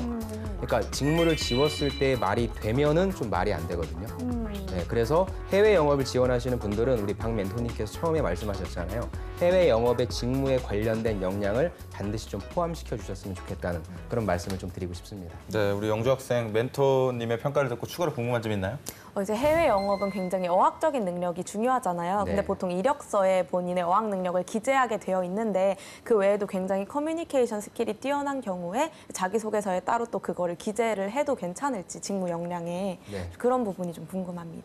그러니까 직무를 지웠을 때 말이 되면은 좀 말이 안 되거든요. 네, 그래서 해외 영업을 지원하시는 분들은 우리 박 멘토님께서 처음에 말씀하셨잖아요. 해외 영업의 직무에 관련된 역량을 반드시 좀 포함시켜 주셨으면 좋겠다는 그런 말씀을 좀 드리고 싶습니다. 네, 우리 영주 학생 멘토님의 평가를 듣고 추가로 궁금한 점 있나요? 이제 해외 영업은 굉장히 어학적인 능력이 중요하잖아요. 근데 네. 보통 이력서에 본인의 어학 능력을 기재하게 되어 있는데 그 외에도 굉장히 커뮤니케이션 스킬이 뛰어난 경우에 자기소개서에 따로 또 그거를 기재를 해도 괜찮을지 직무 역량에 네. 그런 부분이 좀 궁금합니다.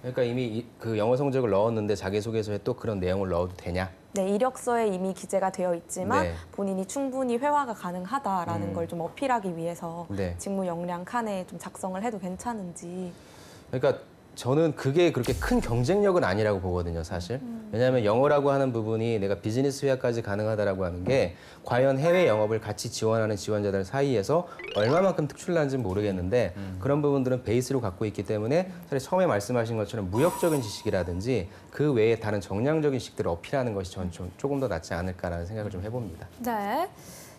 그러니까 이미 그 영어 성적을 넣었는데 자기소개서에 또 그런 내용을 넣어도 되냐? 네, 이력서에 이미 기재가 되어 있지만 네. 본인이 충분히 회화가 가능하다라는 걸 좀 어필하기 위해서 네. 직무 역량 칸에 좀 작성을 해도 괜찮은지. 그러니까 저는 그게 그렇게 큰 경쟁력은 아니라고 보거든요, 사실. 왜냐하면 영어라고 하는 부분이 내가 비즈니스 회화까지 가능하다라고 하는 게 과연 해외 영업을 같이 지원하는 지원자들 사이에서 얼마만큼 특출난지는 모르겠는데 그런 부분들은 베이스로 갖고 있기 때문에 사실 처음에 말씀하신 것처럼 무역적인 지식이라든지 그 외에 다른 정량적인 지식들을 어필하는 것이 저는 좀 조금 더 낫지 않을까라는 생각을 좀 해봅니다. 네.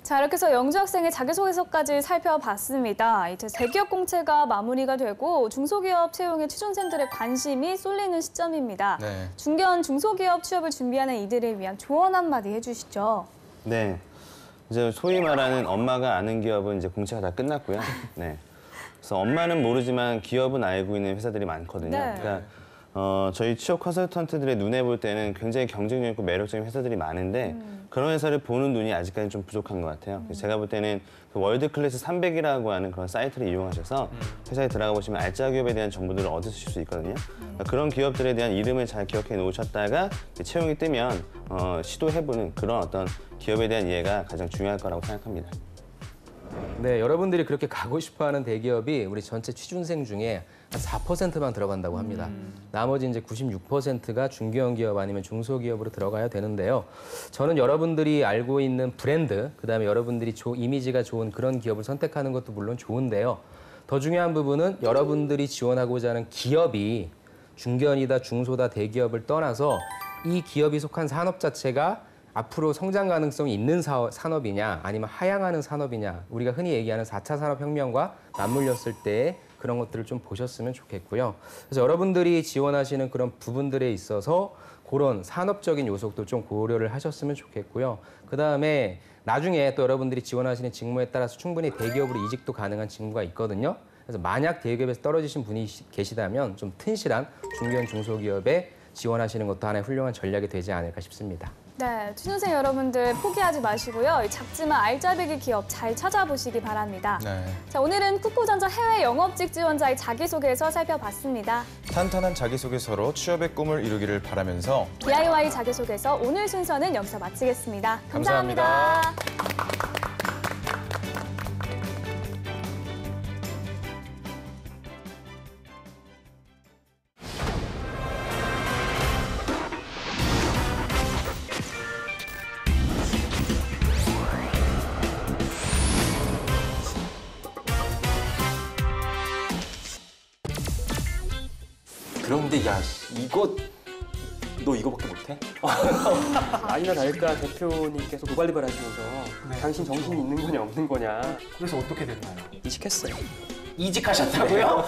자, 이렇게 해서 영주 학생의 자기소개서까지 살펴봤습니다. 이제 대기업 공채가 마무리가 되고 중소기업 채용에 취준생들의 관심이 쏠리는 시점입니다. 네. 중견 중소기업 취업을 준비하는 이들을 위한 조언 한마디 해주시죠. 네. 이제 소위 말하는 엄마가 아는 기업은 이제 공채가 다 끝났고요. 네. 그래서 엄마는 모르지만 기업은 알고 있는 회사들이 많거든요. 네. 그러니까 저희 취업 컨설턴트들의 눈에 볼 때는 굉장히 경쟁력 있고 매력적인 회사들이 많은데 그런 회사를 보는 눈이 아직까지 좀 부족한 것 같아요. 그래서 제가 볼 때는 그 월드 클래스 300이라고 하는 그런 사이트를 이용하셔서 회사에 들어가 보시면 알짜 기업에 대한 정보들을 얻으실 수 있거든요. 그러니까 그런 기업들에 대한 이름을 잘 기억해 놓으셨다가 채용이 뜨면 시도해보는 그런 어떤 기업에 대한 이해가 가장 중요할 거라고 생각합니다. 네, 여러분들이 그렇게 가고 싶어하는 대기업이 우리 전체 취준생 중에 한 4%만 들어간다고 합니다. 나머지 이제 96%가 중견 기업 아니면 중소기업으로 들어가야 되는데요. 저는 여러분들이 알고 있는 브랜드, 그다음에 여러분들이 이미지가 좋은 그런 기업을 선택하는 것도 물론 좋은데요. 더 중요한 부분은 여러분들이 지원하고자 하는 기업이 중견이다, 중소다, 대기업을 떠나서 이 기업이 속한 산업 자체가 앞으로 성장 가능성이 있는 산업이냐 아니면 하향하는 산업이냐 우리가 흔히 얘기하는 4차 산업혁명과 맞물렸을 때 그런 것들을 좀 보셨으면 좋겠고요. 그래서 여러분들이 지원하시는 그런 부분들에 있어서 그런 산업적인 요소도 좀 고려를 하셨으면 좋겠고요. 그다음에 나중에 또 여러분들이 지원하시는 직무에 따라서 충분히 대기업으로 이직도 가능한 직무가 있거든요. 그래서 만약 대기업에서 떨어지신 분이 계시다면 좀 튼실한 중견 중소기업에 지원하시는 것도 하나의 훌륭한 전략이 되지 않을까 싶습니다. 네, 취준생 여러분들 포기하지 마시고요. 이 작지만 알짜배기 기업 잘 찾아보시기 바랍니다. 네. 자, 오늘은 쿠쿠전자 해외 영업직 지원자의 자기소개서 살펴봤습니다. 탄탄한 자기소개서로 취업의 꿈을 이루기를 바라면서 DIY 자기소개서 오늘 순서는 여기서 마치겠습니다. 감사합니다. 그런데 야, 너 이거밖에 못해? 아니나 다를까 대표님께서 고발립을 하시면서 당신 정신이 있는 거냐 없는 거냐 그래서 어떻게 됐나요? 이직했어요. 이직하셨다고요?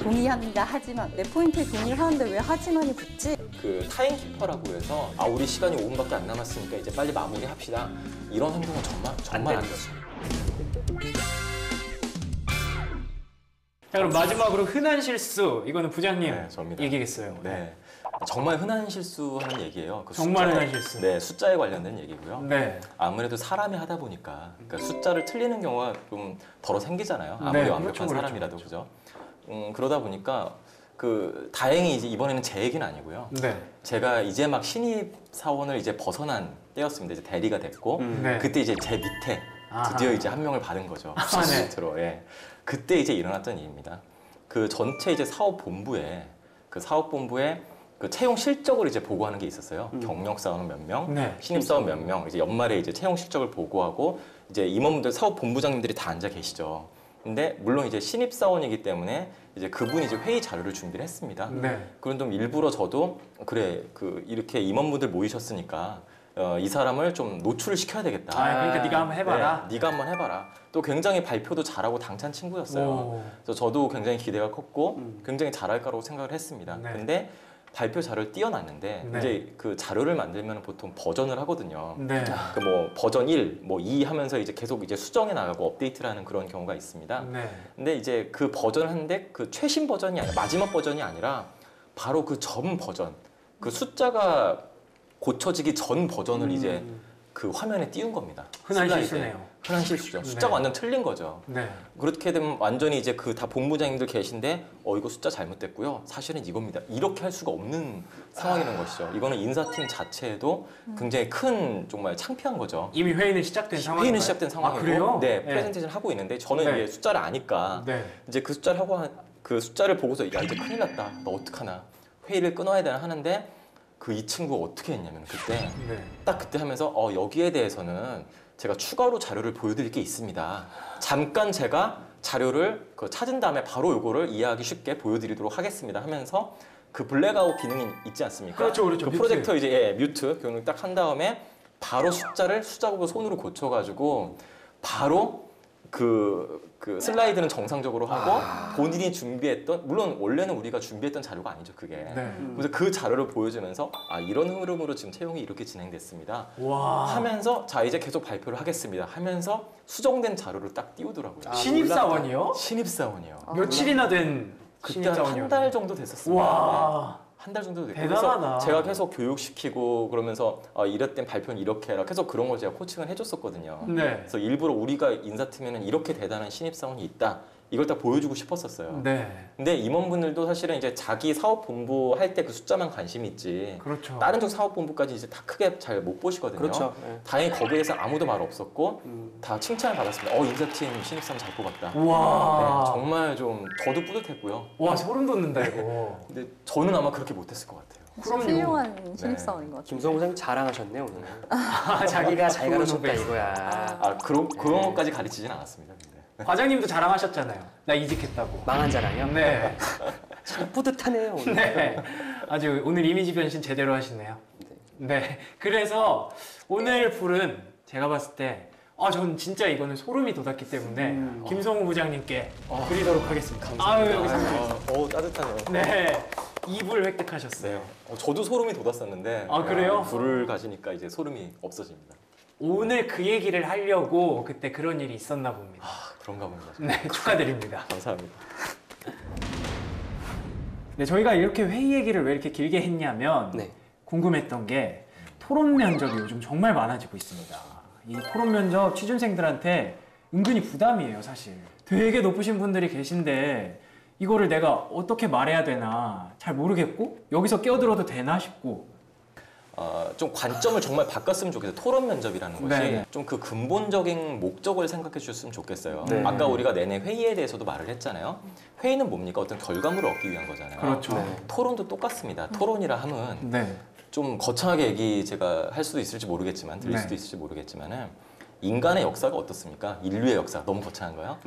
동의합니다. 하지만 내 포인트에 동의를 하는데 왜 하지만이 붙지? 그 타임키퍼라고 해서 우리 시간이 5분밖에 안 남았으니까 이제 빨리 마무리합시다. 이런 행동은 정말 안 되죠. 자, 그럼 마지막으로 흔한 실수. 이거는 부장님 네, 저입니다. 얘기겠어요. 네. 정말 흔한 실수하는 얘기예요. 그 정말 숫자에- 흔한 실수. 네, 숫자에 관련된 얘기고요. 네. 아무래도 사람이 하다 보니까 그러니까 숫자를 틀리는 경우가 좀 덜어 생기잖아요. 아무리 네, 완벽한 그렇죠, 사람이라도 그죠. 그러다 보니까 그 다행히 이제 이번에는 제 얘기는 아니고요. 네. 제가 이제 막 신입 사원을 이제 벗어난 때였습니다. 이제 대리가 됐고 네. 그때 이제 제 밑에 드디어 아하. 이제 한 명을 받은 거죠. 네. 밑으로. 예. 그때 이제 일어났던 일입니다. 그 전체 이제 사업본부에 그 채용 실적을 이제 보고하는 게 있었어요. 경력 사원은 몇 명, 네. 신입 사원 몇 명, 이제 연말에 이제 채용 실적을 보고하고 이제 임원분들 사업 본부장님들이 다 앉아 계시죠. 근데 물론 이제 신입 사원이기 때문에 이제 그분이 이제 회의 자료를 준비를 했습니다. 네. 그런 좀 일부러 저도 그래 그 이렇게 임원분들 모이셨으니까 이 사람을 좀 노출을 시켜야 되겠다. 그러니까 네가 한번 해봐라. 네, 네가 한번 해봐라. 또 굉장히 발표도 잘하고 당찬 친구였어요. 오. 그래서 저도 굉장히 기대가 컸고 굉장히 잘할 거라고 생각을 했습니다. 네. 근데 발표 자료를 띄워놨는데 네. 이제 그 자료를 만들면 보통 버전을 하거든요. 네. 그 뭐 버전 1, 뭐 2 하면서 이제 계속 이제 수정해 나가고 업데이트를 하는 그런 경우가 있습니다. 네. 근데 이제 그 버전을 하는데 그 최신 버전이 아니라 마지막 버전이 아니라 바로 그 전 버전, 그 숫자가 고쳐지기 전 버전을 이제 그 화면에 띄운 겁니다. 흔한 슬라이드에. 실수네요. 흔한 실수죠. 네. 숫자가 완전 틀린 거죠. 네. 그렇게 되면 완전히 이제 그 다 본부장님들 계신데 이거 숫자 잘못됐고요. 사실은 이겁니다. 이렇게 할 수가 없는 상황이라는 것이죠. 이거는 인사팀 자체에도 굉장히 큰 정말 창피한 거죠. 이미 회의는 시작된 상황인가요? 회의는 시작된 상황이고, 그래요? 네, 프레젠테이션을 하고 있는데 저는 네. 이제 숫자를 아니까 네. 이제 그 숫자를 하고 그 숫자를 보고서 야 이제 큰일 났다. 너 어떡하나. 회의를 끊어야 되나 하는데 그 이 친구가 어떻게 했냐면 그때 네. 딱 그때 하면서 여기에 대해서는 제가 추가로 자료를 보여드릴 게 있습니다. 잠깐 제가 자료를 찾은 다음에 바로 요거를 이해하기 쉽게 보여드리도록 하겠습니다 하면서 그 블랙아웃 기능이 있지 않습니까? 그렇죠, 그렇죠. 그 뮤트. 프로젝터 이제 뮤트 기능을 딱 한 다음에 바로 숫자를 수작업으로 손으로 고쳐가지고 바로 그 슬라이드는 정상적으로 하고 본인이 준비했던 물론 원래는 우리가 준비했던 자료가 아니죠 그게. 네. 그래서 그 자료를 보여주면서 이런 흐름으로 지금 채용이 이렇게 진행됐습니다. 와. 하면서 자 이제 계속 발표를 하겠습니다. 하면서 수정된 자료를 딱 띄우더라고요. 신입사원이요? 신입사원이요. 며칠이나 된 그때 신입사원이요? 한 달 정도 됐었습니다. 와. 한 달 정도 됐고 대단하다. 그래서 제가 계속 교육시키고 그러면서 이럴 땐 발표는 이렇게 해라 계속 그런 걸 제가 코칭을 해줬었거든요. 네. 그래서 일부러 우리가 인사팀에는 이렇게 대단한 신입사원이 있다. 이걸 딱 보여주고 싶었었어요. 네. 근데 임원분들도 사실은 이제 자기 사업본부 할 때 그 숫자만 관심이 있지 그렇죠. 다른 쪽 사업본부까지 이제 다 크게 잘 못 보시거든요. 그렇죠. 네. 다행히 거기에 대해서 아무도 말 없었고 다 칭찬을 받았습니다. 인사팀 신입사원 잘 뽑았다. 와. 네, 정말 좀 저도 뿌듯했고요. 와, 소름 돋는다 이거. 근데 저는 아마 그렇게 못했을 것 같아요. 진짜 훌륭한 신입사원인 것 같아요. 김성우 선생님 자랑하셨네 오늘. 자기가 잘 가르쳤다 이거야. 그런 것까지 가르치진 않았습니다. 근데. 과장님도 자랑하셨잖아요. 나 이직했다고. 망한 자랑이요? 네. 참 뿌듯하네요 오늘. 네. 아주 오늘 이미지 변신 제대로 하시네요. 네. 그래서 오늘 풀은 제가 봤을 때 전 진짜 이거는 소름이 돋았기 때문에 김성우 부장님께 드리도록 하겠습니다. 아유, 여기 상주에 따뜻하네요. 네. 2불 획득하셨어요. 네. 저도 소름이 돋았었는데 그래요? 불을 가지니까 이제 소름이 없어집니다. 오늘 그 얘기를 하려고 그때 그런 일이 있었나 봅니다. 그런가 봅니다. 네, 축하드립니다. 감사합니다. 네, 저희가 이렇게 회의 얘기를 왜 이렇게 길게 했냐면 네. 궁금했던 게 토론 면접이 요즘 정말 많아지고 있습니다. 이 토론 면접 취준생들한테 은근히 부담이에요, 사실. 되게 높으신 분들이 계신데 이거를 내가 어떻게 말해야 되나 잘 모르겠고 여기서 끼어들어도 되나 싶고 좀 관점을 정말 바꿨으면 좋겠어요. 토론 면접이라는 것이 네. 좀 그 근본적인 목적을 생각해 주셨으면 좋겠어요. 네. 아까 우리가 내내 회의에 대해서도 말을 했잖아요. 회의는 뭡니까? 어떤 결과물을 얻기 위한 거잖아요. 그렇죠. 네. 토론도 똑같습니다. 토론이라 하면 네. 좀 거창하게 얘기 제가 할 수도 있을지 모르겠지만 들릴 네. 수도 있을지 모르겠지만은 인간의 역사가 어떻습니까? 인류의 역사 너무 거창한가요?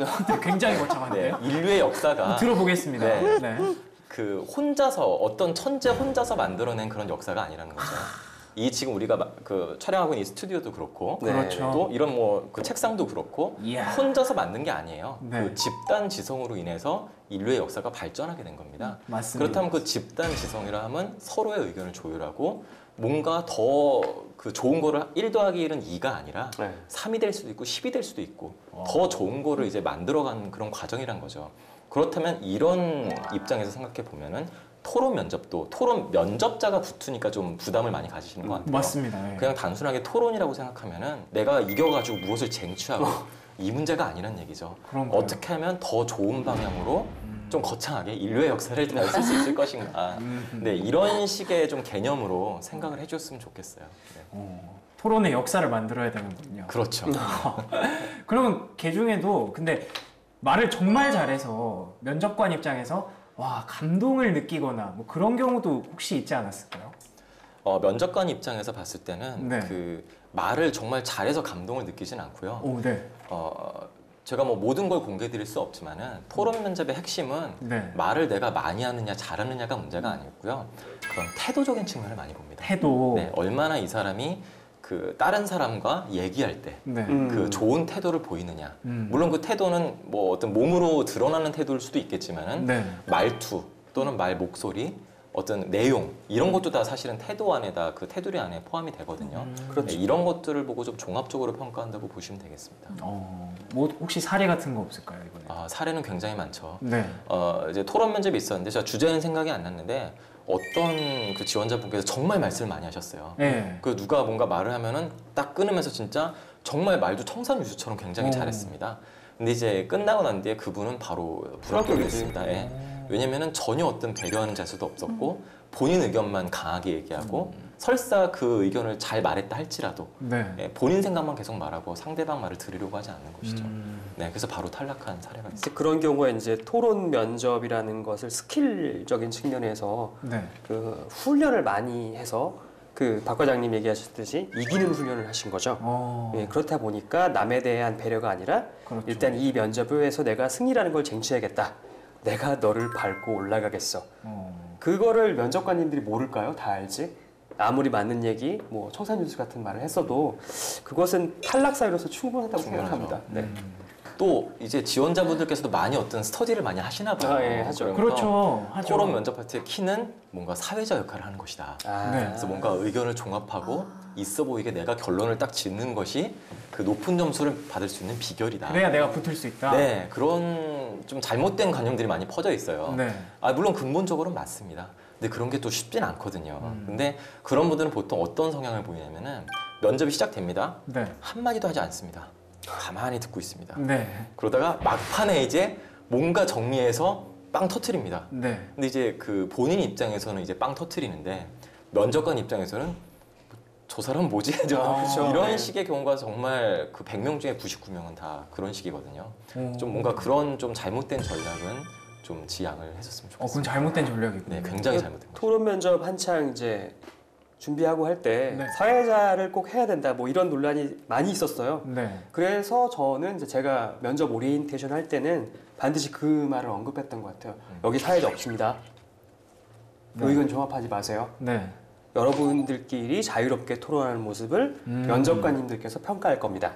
굉장히 네, 거창한데요. 인류의 역사가 들어보겠습니다. 네. 네. 그 혼자서 어떤 천재 혼자서 만들어낸 그런 역사가 아니라는 거죠. 이 지금 우리가 그 촬영하고 있는 이 스튜디오도 그렇고 네. 그렇죠. 또 이런 뭐 그 책상도 그렇고 이야. 혼자서 만든 게 아니에요. 네. 그 집단 지성으로 인해서 인류의 역사가 발전하게 된 겁니다. 맞습니다. 그렇다면 그 집단 지성이라 하면 서로의 의견을 조율하고 뭔가 더 그 좋은 거를 1 더하기 1은 2가 아니라 네. 3이 될 수도 있고 10이 될 수도 있고 더 좋은 거를 이제 만들어가는 그런 과정이란 거죠. 그렇다면 이런 입장에서 생각해 보면은 토론 면접도 토론 면접자가 붙으니까 좀 부담을 많이 가지시는 것 같아요. 맞습니다. 네. 그냥 단순하게 토론이라고 생각하면은 내가 이겨가지고 무엇을 쟁취하고 이 문제가 아니란 얘기죠. 그런가요? 어떻게 하면 더 좋은 방향으로 좀 거창하게 인류의 역사를 잘 쓸 수 있을 것인가. 네, 이런 식의 좀 개념으로 생각을 해줬으면 좋겠어요. 네. 토론의 역사를 만들어야 되는군요. 그렇죠. 그러면 개 중에도 근데 말을 정말 잘해서 면접관 입장에서 와 감동을 느끼거나 뭐 그런 경우도 혹시 있지 않았을까요? 면접관 입장에서 봤을 때는 네. 그 말을 정말 잘해서 감동을 느끼진 않고요. 오, 네. 제가 뭐 모든 걸 공개드릴 수 없지만은 토론 면접의 핵심은 네. 말을 내가 많이 하느냐 잘하느냐가 문제가 아니었고요. 그런 태도적인 측면을 많이 봅니다. 태도. 네, 얼마나 이 사람이 그 다른 사람과 얘기할 때 네. 그 좋은 태도를 보이느냐. 물론 그 태도는 뭐 어떤 몸으로 드러나는 태도일 수도 있겠지만은 네. 말투 또는 말 목소리 어떤 내용 이런 것도 다 사실은 태도 안에다 그 테두리 안에 포함이 되거든요. 그렇죠. 네, 이런 것들을 보고 좀 종합적으로 평가한다고 보시면 되겠습니다. 뭐 혹시 사례 같은 거 없을까요 이번에? 사례는 굉장히 많죠. 네. 이제 토론 면접이 있었는데 제가 주제는 생각이 안 났는데 어떤 그 지원자분께서 정말 말씀을 많이 하셨어요. 네. 그 누가 뭔가 말을 하면은 딱 끊으면서 진짜 정말 말도 청산유수처럼 굉장히 잘했습니다. 근데 이제 끝나고 난 뒤에 그분은 바로 불합격이 됐습니다. 예. 왜냐면은 전혀 어떤 배려하는 자세도 없었고 본인 의견만 강하게 얘기하고 설사 그 의견을 잘 말했다 할지라도 네. 예, 본인 생각만 계속 말하고 상대방 말을 들으려고 하지 않는 것이죠. 네, 그래서 바로 탈락한 사례가 있습니다. 이제 그런 경우에 이제 토론 면접이라는 것을 스킬적인 측면에서 네. 그 훈련을 많이 해서 그 박 과장님 얘기하셨듯이 이기는 훈련을 하신 거죠. 예, 그렇다 보니까 남에 대한 배려가 아니라 그렇죠. 일단 이 면접에서 내가 승리라는 걸 쟁취해야겠다. 내가 너를 밟고 올라가겠어. 그거를 면접관님들이 모를까요? 다 알지? 아무리 맞는 얘기, 뭐 청산유수 같은 말을 했어도 그것은 탈락 사유로서 충분하다고 생각합니다. 네. 또 이제 지원자분들께서도 많이 어떤 스터디를 많이 하시나 봐요. 예, 하죠. 그러면서 그렇죠. 하죠. 토론 면접 파트의 키는 뭔가 사회자 역할을 하는 것이다. 네. 그래서 뭔가 의견을 종합하고 있어 보이게 내가 결론을 딱 짓는 것이 그 높은 점수를 받을 수 있는 비결이다. 그래야 내가 붙을 수 있다. 네, 그런 좀 잘못된 관념들이 많이 퍼져 있어요. 네. 물론 근본적으로는 맞습니다. 근데 그런 게 또 쉽진 않거든요. 근데 그런 분들은 보통 어떤 성향을 보이냐면은 면접이 시작됩니다. 네. 한마디도 하지 않습니다. 가만히 듣고 있습니다. 네. 그러다가 막판에 이제 뭔가 정리해서 빵 터트립니다. 네. 근데 이제 그 본인 입장에서는 이제 빵 터트리는데 면접관 입장에서는 저 사람 뭐지? 그렇죠. 이런 네. 식의 경우가 정말 그 100명 중에 99명은 다 그런 식이거든요. 좀 뭔가 그런 좀 잘못된 전략은 좀 지양을 했었으면 좋겠어요. 그건 잘못된 전략이고. 네, 굉장히 잘못된 거죠. 토론 면접 한창 이제 준비하고 할 때 네. 사회자를 꼭 해야 된다 뭐 이런 논란이 많이 있었어요. 네. 그래서 저는 이제 제가 면접 오리엔테이션 할 때는 반드시 그 말을 언급했던 것 같아요. 여기 사회자 없습니다. 네. 의견 종합하지 마세요. 네. 여러분들끼리 자유롭게 토론하는 모습을 면접관님들께서 평가할 겁니다.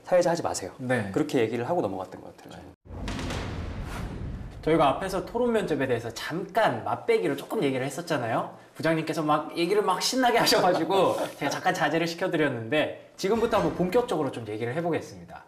사회자 하지 마세요. 네. 그렇게 얘기를 하고 넘어갔던 것 같아요. 저는. 저희가 앞에서 토론 면접에 대해서 잠깐 맛배기로 조금 얘기를 했었잖아요. 부장님께서 막 얘기를 막 신나게 하셔가지고 제가 잠깐 자제를 시켜드렸는데 지금부터 한번 본격적으로 좀 얘기를 해보겠습니다.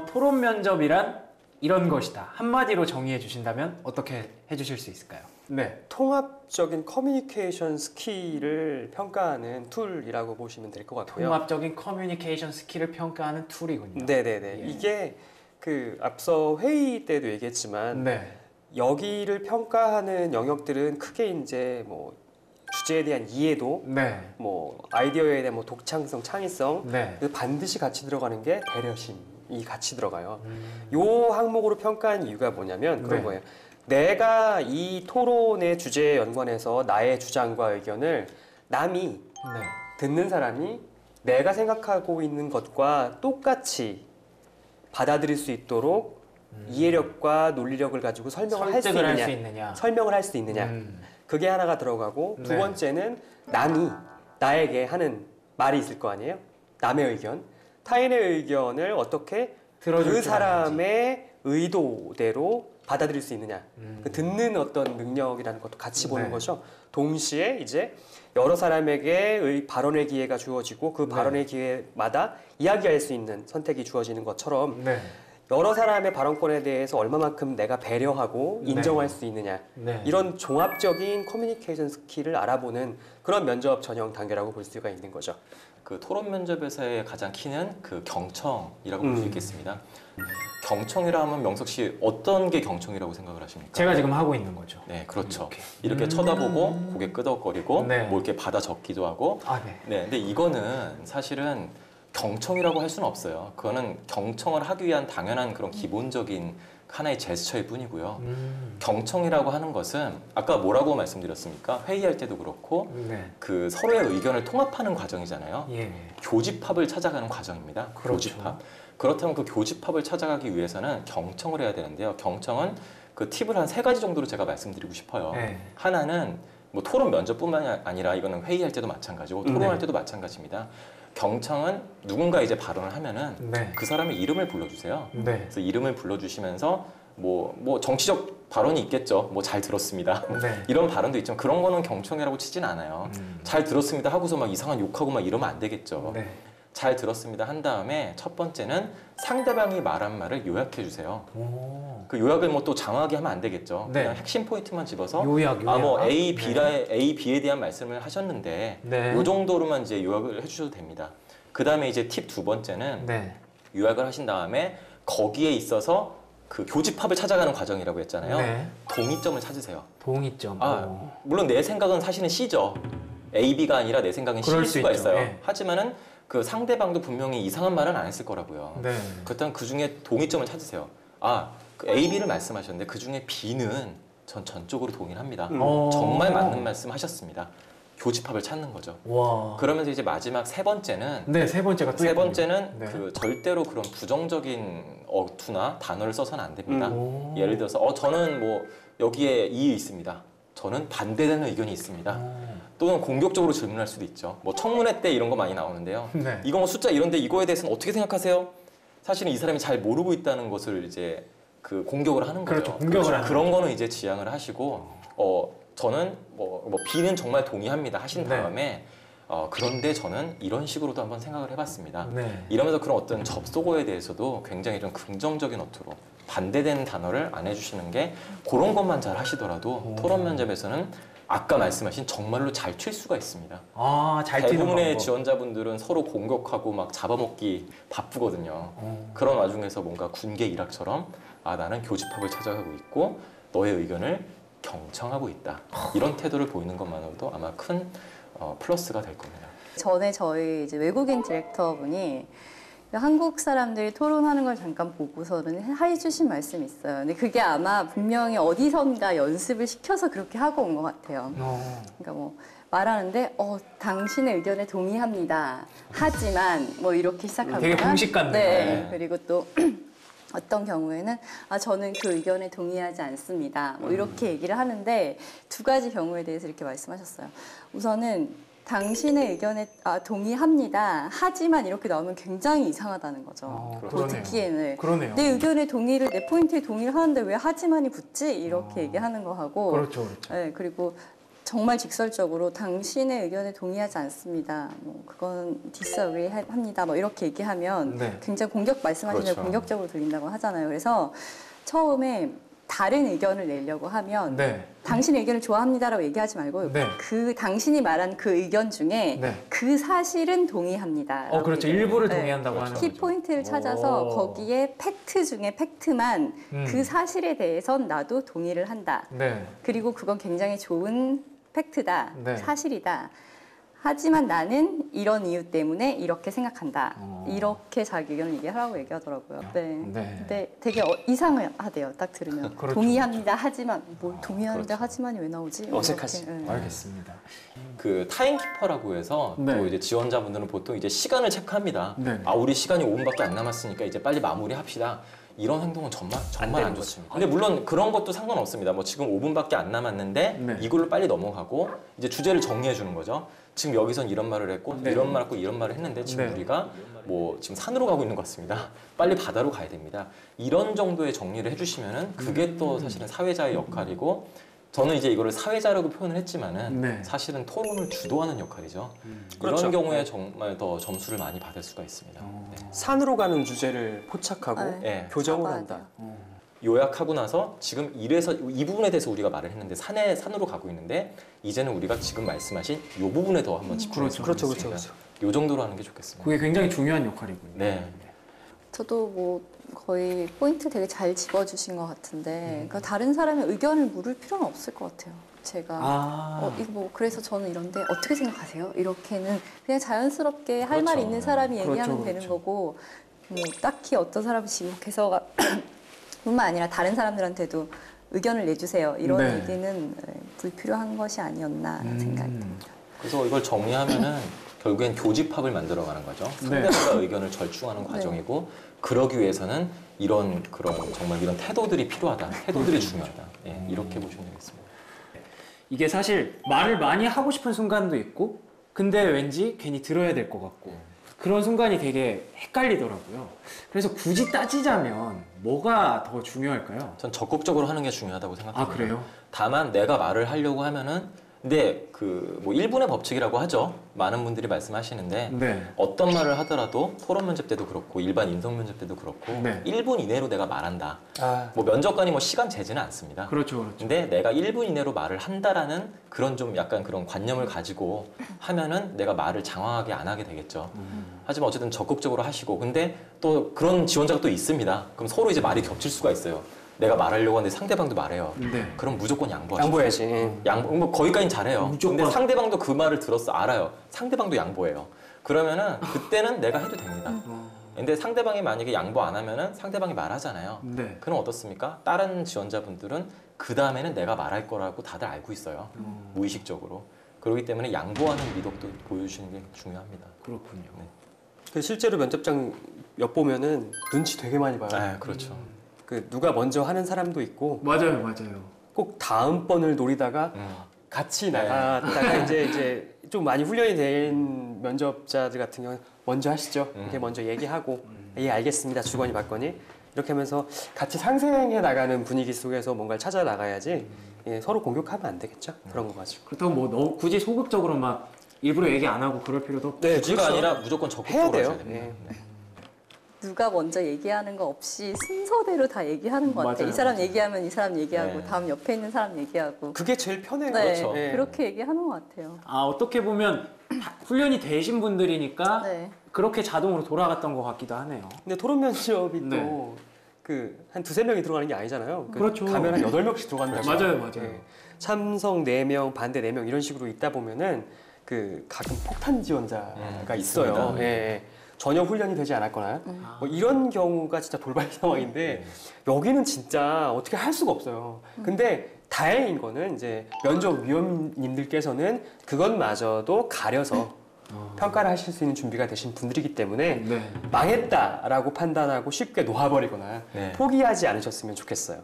토론 면접이란 이런 것이다. 한마디로 정의해 주신다면 어떻게 해주실 수 있을까요? 네. 통합적인 커뮤니케이션 스킬을 평가하는 툴이라고 보시면 될 것 같고요. 통합적인 커뮤니케이션 스킬을 평가하는 툴이군요. 네네네. 예. 이게 그 앞서 회의 때도 얘기했지만 네. 여기를 평가하는 영역들은 크게 이제 뭐 주제에 대한 이해도, 네. 뭐 아이디어에 대한 뭐 독창성, 창의성, 네. 반드시 같이 들어가는 게 배려심이 같이 들어가요. 요 항목으로 평가한 이유가 뭐냐면 그런 네. 거예요. 내가 이 토론의 주제에 연관해서 나의 주장과 의견을 남이 네. 듣는 사람이 내가 생각하고 있는 것과 똑같이 받아들일 수 있도록 이해력과 논리력을 가지고 설명을 할 수 설득을 할 있느냐, 수 있느냐. 설명을 할 수 있느냐. 그게 하나가 들어가고 두 네. 번째는 남이 나에게 하는 말이 있을 거 아니에요? 남의 의견, 타인의 의견을 어떻게 들어줄 그 줄 사람의 의도대로 받아들일 수 있느냐. 그 듣는 어떤 능력이라는 것도 같이 보는 네. 거죠. 동시에 이제 여러 사람에게 발언의 기회가 주어지고 그 네. 발언의 기회마다 이야기할 수 있는 선택이 주어지는 것처럼 네. 여러 사람의 발언권에 대해서 얼마만큼 내가 배려하고 네. 인정할 수 있느냐. 네. 이런 종합적인 커뮤니케이션 스킬을 알아보는 그런 면접 전형 단계라고 볼 수가 있는 거죠. 그 토론 면접에서의 가장 키는 그 경청이라고 볼 수 있겠습니다. 경청이라 하면 명석 씨 어떤 게 경청이라고 생각을 하십니까? 제가 지금 하고 있는 거죠. 네, 그렇죠. 이렇게 쳐다보고 고개 끄덕거리고 네. 뭐 이렇게 받아 적기도 하고. 아, 네. 네, 근데 이거는 사실은 경청이라고 할 수는 없어요. 그거는 경청을 하기 위한 당연한 그런 기본적인 하나의 제스처일 뿐이고요. 경청이라고 하는 것은 아까 뭐라고 말씀드렸습니까? 회의할 때도 그렇고 네. 그 서로의 의견을 통합하는 과정이잖아요. 예. 교집합을 찾아가는 과정입니다. 그렇죠. 교집합. 그렇다면 그 교집합을 찾아가기 위해서는 경청을 해야 되는데요. 경청은 그 팁을 한 3가지 정도로 제가 말씀드리고 싶어요. 네. 하나는 뭐 토론 면접뿐만 아니라 이거는 회의할 때도 마찬가지고 토론할 네. 때도 마찬가지입니다. 경청은 누군가 이제 발언을 하면은 네. 그 사람의 이름을 불러주세요. 네. 그래서 이름을 불러주시면서 뭐 정치적 발언이 있겠죠. 뭐 잘 들었습니다. 네. 이런 발언도 있지만 그런 거는 경청이라고 치진 않아요. 잘 들었습니다 하고서 막 이상한 욕하고 막 이러면 안 되겠죠. 네. 잘 들었습니다 한 다음에 첫 번째는 상대방이 말한 말을 요약해 주세요. 오. 그 요약을 뭐 또 장황하게 하면 안 되겠죠. 네. 그냥 핵심 포인트만 집어서 요약. 아 뭐 A, 네. A, B에 대한 말씀을 하셨는데 네. 요 정도로만 이제 요약을 해주셔도 됩니다. 그 다음에 이제 팁 2번째는 네. 요약을 하신 다음에 거기에 있어서 그 교집합을 찾아가는 과정이라고 했잖아요. 네. 동의점을 찾으세요. 동의점. 아, 물론 내 생각은 사실은 C죠. A, B가 아니라 내 생각은 그럴 C일 수 수가 있죠. 있어요. 네. 하지만은 그 상대방도 분명히 이상한 말은 안 했을 거라고요. 네. 그렇다면 그 중에 동의점을 찾으세요. 아, 그 A, B를 말씀하셨는데 그 중에 B는 전 전적으로 동의를 합니다. 정말 맞는 말씀 하셨습니다. 교집합을 찾는 거죠. 와. 그러면서 이제 마지막 3번째는 네, 세 번째가 또 세 있군요. 번째는 네. 그 절대로 그런 부정적인 어투나 단어를 써서는 안 됩니다. 오. 예를 들어서 저는 뭐 여기에 이의 있습니다. 저는 반대되는 의견이 있습니다. 또는 공격적으로 질문할 수도 있죠. 뭐 청문회 때 이런 거 많이 나오는데요. 네. 이거 뭐 숫자 이런데 이거에 대해서는 어떻게 생각하세요? 사실은 이 사람이 잘 모르고 있다는 것을 이제 그 공격을 하는 거죠. 그렇죠. 공격을 하는 그런 거는 이제 지양을 하시고 저는 뭐 B는 정말 동의합니다 하신 네. 다음에 그런데 저는 이런 식으로도 한번 생각을 해봤습니다. 네. 이러면서 그런 어떤 접속어에 대해서도 굉장히 좀 긍정적인 어투로 반대되는 단어를 안 해주시는 게 그런 것만 잘 하시더라도 토론 면접에서는 아까 말씀하신 정말로 잘 튈 수가 있습니다. 아, 잘 튀는 대부분의 방법. 지원자분들은 서로 공격하고 막 잡아먹기 바쁘거든요. 그런 와중에서 뭔가 군계 일학처럼 나는 교집합을 찾아가고 있고 너의 의견을 경청하고 있다. 이런 태도를 보이는 것만으로도 아마 큰 플러스가 될 겁니다. 전에 저희 이제 외국인 디렉터분이 한국 사람들이 토론하는 걸 잠깐 보고서는 해주신 말씀이 있어요. 근데 그게 아마 분명히 어디선가 연습을 시켜서 그렇게 하고 온 것 같아요. 그러니까 뭐 말하는데 당신의 의견에 동의합니다. 하지만 뭐 이렇게 시작하거나 되게 공식 같네요. 네. 네. 그리고 또 어떤 경우에는 저는 그 의견에 동의하지 않습니다. 뭐 이렇게 얘기를 하는데 2가지 경우에 대해서 이렇게 말씀하셨어요. 우선은 당신의 의견에 동의합니다. 하지만 이렇게 나오면 굉장히 이상하다는 거죠. 그러네요. 듣기에는. 그러네요. 내 의견에 동의를, 내 포인트에 동의를 하는데 왜 하지만이 붙지? 이렇게 얘기하는 거 하고. 그렇죠, 그렇죠. 네, 그리고 정말 직설적으로 당신의 의견에 동의하지 않습니다. 뭐 그건 disagree 합니다. 뭐 이렇게 얘기하면 네. 굉장히 말씀하신 대로 그렇죠. 공격적으로 들린다고 하잖아요. 그래서 처음에 다른 의견을 내려고 하면 네. 당신의 의견을 좋아합니다라고 얘기하지 말고 네. 그 당신이 말한 그 의견 중에 네. 그 사실은 동의합니다. 그렇죠. 일부를 네. 동의한다고 하는 거죠. 키 포인트를 찾아서 오. 거기에 팩트 중에 팩트만 그 사실에 대해선 나도 동의를 한다. 네. 그리고 그건 굉장히 좋은 팩트다. 네. 사실이다. 하지만 나는 이런 이유 때문에 이렇게 생각한다. 이렇게 자기 의견을 얘기하라고 얘기하더라고요. 네. 네. 근데 되게 이상하대요. 딱 들으면. 그렇죠. 동의합니다. 하지만 뭘 동의합니다. 하지만이 왜 나오지? 어색하지. 이렇게, 네. 알겠습니다. 그 타임키퍼라고 해서 네. 또 이제 지원자분들은 보통 이제 시간을 체크합니다. 네. 우리 시간이 5분밖에 안 남았으니까 이제 빨리 마무리합시다. 이런 행동은 정말 안 좋습니다. 근데 물론 그런 것도 상관없습니다. 뭐 지금 5분밖에 안 남았는데 네. 이걸로 빨리 넘어가고 이제 주제를 정리해 주는 거죠. 지금 여기선 이런 말을 했고 네. 이런 말 했고 이런 말을 했는데 지금 네. 우리가 뭐 지금 산으로 가고 있는 것 같습니다. 빨리 바다로 가야 됩니다. 이런 정도의 정리를 해주시면은 그게 또 사실은 사회자의 역할이고 저는 이제 이거를 사회자라고 표현을 했지만은 네. 사실은 토론을 주도하는 역할이죠. 그렇죠. 이런 경우에 정말 더 점수를 많이 받을 수가 있습니다. 네. 산으로 가는 주제를 포착하고 네. 네. 교정을 잡아야 한다. 돼요. 요약하고 나서 지금 이 부분에 대해서 우리가 말을 했는데 산으로 가고 있는데 이제는 우리가 지금 말씀하신 이 부분에 더 한번 집중해서 그렇죠, 하겠습니다. 요 정도로 하는 게 좋겠습니다. 그게 굉장히 중요한 역할이군요. 네. 저도 뭐 거의 포인트 되게 잘 집어주신 것 같은데 그러니까 다른 사람의 의견을 물을 필요는 없을 것 같아요. 제가 이거 뭐 그래서 저는 이런데 어떻게 생각하세요? 이렇게는 그냥 자연스럽게 할 말 그렇죠. 있는 사람이 그렇죠, 얘기하면 되는 거고 뭐 딱히 어떤 사람을 지목해서 뿐만 아니라 다른 사람들한테도 의견을 내주세요. 이런 네. 얘기는 불필요한 것이 아니었나라는 생각이 듭니다. 그래서 이걸 정리하면은 결국엔 교집합을 만들어가는 거죠. 상대방과 의견을 절충하는 과정이고 그러기 위해서는 정말 이런 태도들이 필요하다. 태도들이 중요하다. 예, 이렇게 보시면 되겠습니다. 이게 사실 말을 많이 하고 싶은 순간도 있고 근데 왠지 괜히 들어야 될 것 같고 그런 순간이 되게 헷갈리더라고요. 그래서 굳이 따지자면 뭐가 더 중요할까요? 전 적극적으로 하는 게 중요하다고 생각합니다. 그래요? 다만 내가 말을 하려고 하면은 근데 뭐 1분의 법칙이라고 하죠. 많은 분들이 말씀하시는데 네. 어떤 말을 하더라도 토론 면접 때도 그렇고 일반 인성 면접 때도 그렇고 네. 1분 이내로 내가 말한다. 뭐 면접관이 뭐 시간 재지는 않습니다. 그렇죠, 그렇죠. 근데 내가 1분 이내로 말을 한다라는 그런 좀 약간 그런 관념을 가지고 하면은 내가 말을 장황하게 안 하게 되겠죠. 하지만 어쨌든 적극적으로 하시고 근데 또 그런 지원자가 또 있습니다. 그럼 서로 이제 말이 겹칠 수가 있어요. 내가 말하려고 하는데 상대방도 말해요. 네. 그럼 무조건 양보하시죠. 양보해야지. 뭐 거기까지는 잘해요. 무조건. 근데 상대방도 그 말을 들었어 알아요. 상대방도 양보해요. 그러면은 그때는 내가 해도 됩니다. 근데 상대방이 만약에 양보 안 하면은 상대방이 말하잖아요. 네. 그럼 어떻습니까? 다른 지원자분들은 그 다음에는 내가 말할 거라고 다들 알고 있어요. 무의식적으로. 그렇기 때문에 양보하는 미덕도 보여주시는 게 중요합니다. 그렇군요. 네. 실제로 면접장 엿보면은 눈치 되게 많이 봐요. 아, 그렇죠. 누가 먼저 하는 사람도 있고 맞아요. 꼭 다음번을 노리다가 같이 나갔다가 이제 좀 많이 훈련이 된 면접자들 같은 경우는 먼저 하시죠. 이렇게 먼저 얘기하고 예 알겠습니다. 주거니 받거니 이렇게 하면서 같이 상생해 나가는 분위기 속에서 뭔가를 찾아 나가야지 예, 서로 공격하면 안 되겠죠. 그런 거 가지고. 그렇다고 뭐 너무 굳이 소극적으로 막 일부러 얘기 안 하고 그럴 필요도 없고. 네, 굳이가 그렇죠. 아니라 무조건 해야 적극적으로 돼요. 하셔야 됩니다. 예. 누가 먼저 얘기하는 거 없이 순서대로 다 얘기하는 것 같아요. 맞아요, 이 사람 얘기하면 이 사람 얘기하고 네. 다음 옆에 있는 사람 얘기하고 그게 제일 편해요. 네, 그렇죠. 네. 그렇게 얘기하는 것 같아요. 어떻게 보면 훈련이 되신 분들이니까 네. 그렇게 자동으로 돌아갔던 것 같기도 하네요. 근데 토론 면접이 네. 또 한 두세 명이 들어가는 게 아니잖아요. 그렇죠. 가면 한 8명씩 들어간다고. 맞아요. 참석 4명, 반대 4명 이런 식으로 있다 보면은 가끔 폭탄 지원자가 있어요. 있습니다. 예. 전혀 훈련이 되지 않았거나 뭐 이런 경우가 진짜 돌발 상황인데 여기는 진짜 어떻게 할 수가 없어요. 근데 다행인 거는 이제 면접 위원님들께서는 그것마저도 가려서 평가를 하실 수 있는 준비가 되신 분들이기 때문에 네. 망했다라고 판단하고 쉽게 놓아버리거나 네. 포기하지 않으셨으면 좋겠어요.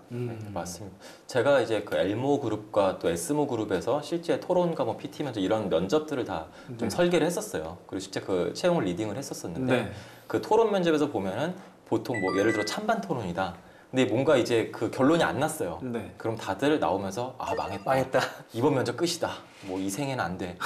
맞습니다. 제가 이제 그 엘모 그룹과 또 에스모 그룹에서 실제 토론과 뭐 PT 면접 이런 면접들을 다 좀 설계를 했었어요. 그리고 실제 그 채용을 리딩을 했었었는데 네. 그 토론 면접에서 보면은 보통 뭐 예를 들어 찬반 토론이다. 근데 뭔가 이제 그 결론이 안 났어요. 네. 그럼 다들 나오면서 아 망했다. 망했다. 이번 면접 끝이다. 뭐 이 생에는 안 돼.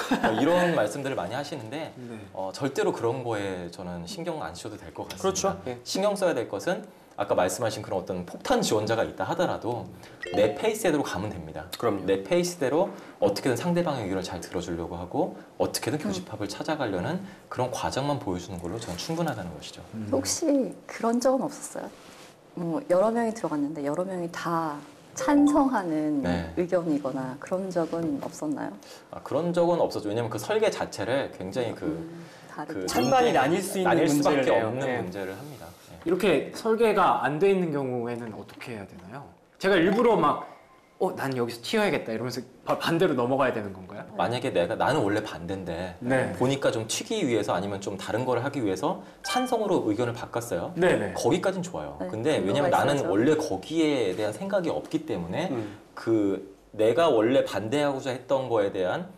이런 말씀들을 많이 하시는데 네. 절대로 그런 거에 저는 신경 안 쓰셔도 될 것 같습니다. 그렇죠. 예. 신경 써야 될 것은 아까 말씀하신 그런 어떤 폭탄 지원자가 있다 하더라도 내 페이스대로 가면 됩니다. 그럼요. 내 페이스대로 어떻게든 상대방의 의견을 잘 들어주려고 하고 어떻게든 교집합을 찾아가려는 그런 과정만 보여주는 걸로 저는 충분하다는 것이죠. 혹시 그런 적은 없었어요? 여러 명이 들어갔는데 여러 명이 다 찬성하는 네. 의견이거나 그런 적은 없었나요? 그런 적은 없었죠. 왜냐하면 그 설계 자체를 굉장히 다르게. 찬반이 나뉠 수 있는 나뉠 수밖에 문제를 내요. 없는 예. 문제를 합니다. 예. 이렇게 설계가 안 돼 있는 경우에는 어떻게 해야 되나요? 제가 일부러 막 난 여기서 튀어야겠다 이러면서 반대로 넘어가야 되는 건가요? 만약에 나는 원래 반대인데 네. 보니까 좀 튀기 위해서 아니면 좀 다른 거를 하기 위해서 찬성으로 의견을 바꿨어요. 네네. 거기까지는 좋아요. 네, 근데 근거가 왜냐면 나는 있어야죠. 원래 거기에 대한 생각이 없기 때문에 그 내가 원래 반대하고자 했던 거에 대한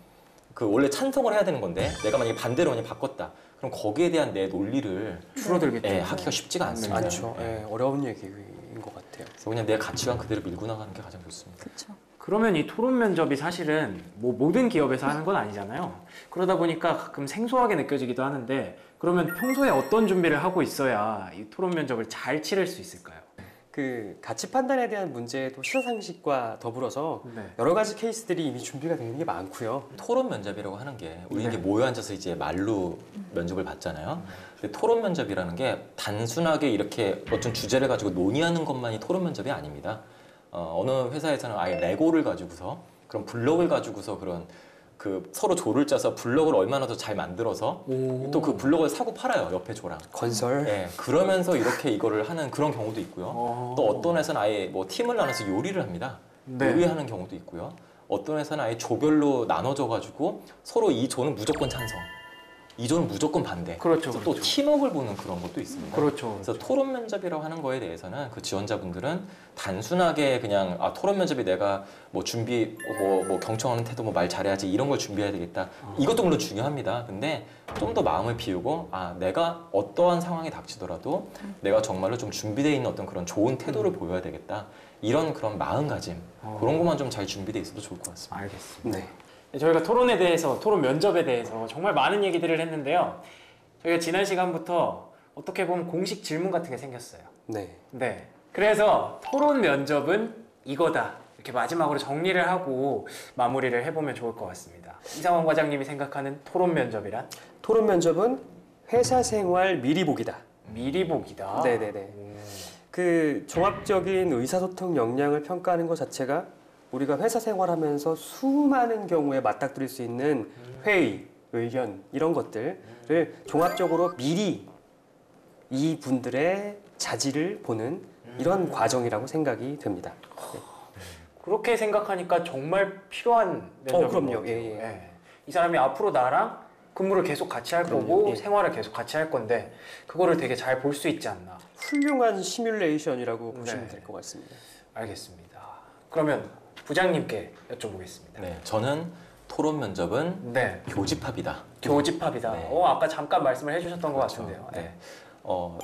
그 원래 찬성을 해야 되는 건데 내가 만약에 반대로 그냥 바꿨다. 그럼 거기에 대한 내 논리를 줄어들겠죠. 하기가 쉽지가 않습니다. 많죠. 예. 예, 어려운 얘기인 것 같아요. 그래서 그냥 내 가치관 그대로 밀고 나가는 게 가장 좋습니다. 그렇죠. 그러면 이 토론 면접이 사실은 뭐 모든 기업에서 하는 건 아니잖아요. 그러다 보니까 가끔 생소하게 느껴지기도 하는데 그러면 평소에 어떤 준비를 하고 있어야 이 토론 면접을 잘 치를 수 있을까요? 그 가치 판단에 대한 문제도 시사상식과 더불어서 네. 여러 가지 케이스들이 이미 준비가 되는 게 많고요. 토론 면접이라고 하는 게 우리 네. 이게 모여 앉아서 이제 말로 면접을 받잖아요. 근데 토론 면접이라는 게 단순하게 이렇게 어떤 주제를 가지고 논의하는 것만이 토론 면접이 아닙니다. 어느 회사에서는 아예 레고를 가지고서 그런 블럭을 가지고서 그런 그 서로 조를 짜서 블럭을 얼마나 더 잘 만들어서 또 그 블럭을 사고 팔아요. 옆에 조랑. 건설. 예, 그러면서 이렇게 이거를 하는 그런 경우도 있고요. 또 어떤 회사는 아예 뭐 팀을 나눠서 요리를 합니다. 네. 요리하는 경우도 있고요. 어떤 회사는 아예 조별로 나눠져 가지고 서로 이 조는 무조건 찬성, 이 조는 무조건 반대. 그렇죠, 그래서 또 그렇죠. 팀워크를 보는 그런 것도 있습니다. 그렇죠. 그래서 토론 면접이라고 하는 거에 대해서는 그 지원자분들은 단순하게 그냥 토론 면접이 내가 뭐 준비 뭐 경청하는 태도 뭐 말 잘해야지 이런 걸 준비해야 되겠다. 이것도 물론 중요합니다. 근데 좀 더 마음을 비우고 내가 어떠한 상황이 닥치더라도 내가 정말로 좀 준비되어 있는 어떤 그런 좋은 태도를 보여야 되겠다. 이런 그런 마음가짐 그런 것만 좀 잘 준비돼 있어도 좋을 것 같습니다. 알겠습니다. 네. 저희가 토론에 대해서, 토론 면접에 대해서 정말 많은 얘기들을 했는데요. 저희가 지난 시간부터 어떻게 보면 공식 질문 같은 게 생겼어요. 네. 네. 그래서 토론 면접은 이거다. 이렇게 마지막으로 정리를 하고 마무리를 해보면 좋을 것 같습니다. 이상원 과장님이 생각하는 토론 면접이란? 토론 면접은 회사 생활 미리 보기다. 미리 보기다. 네네네. 그 종합적인 의사소통 역량을 평가하는 것 자체가 우리가 회사 생활하면서 수많은 경우에 맞닥뜨릴 수 있는 회의, 의견 이런 것들을 종합적으로 미리 이 분들의 자질을 보는 이런 과정이라고 생각이 됩니다. 네. 그렇게 생각하니까 정말 필요한 면접인 그럼요. 것 같아요. 예, 예. 예. 이 사람이 앞으로 나랑 근무를 계속 같이 할 그럼요. 거고 예. 생활을 계속 같이 할 건데 그거를 되게 잘 볼 수 있지 않나. 훌륭한 시뮬레이션이라고 보시면 네. 될 것 같습니다. 알겠습니다. 그러면 부장님께 여쭤보겠습니다. 네, 저는 토론 면접은 네. 교집합이다. 교집합이다. 네. 아까 잠깐 말씀을 해주셨던 것 그렇죠. 같은데요. 네.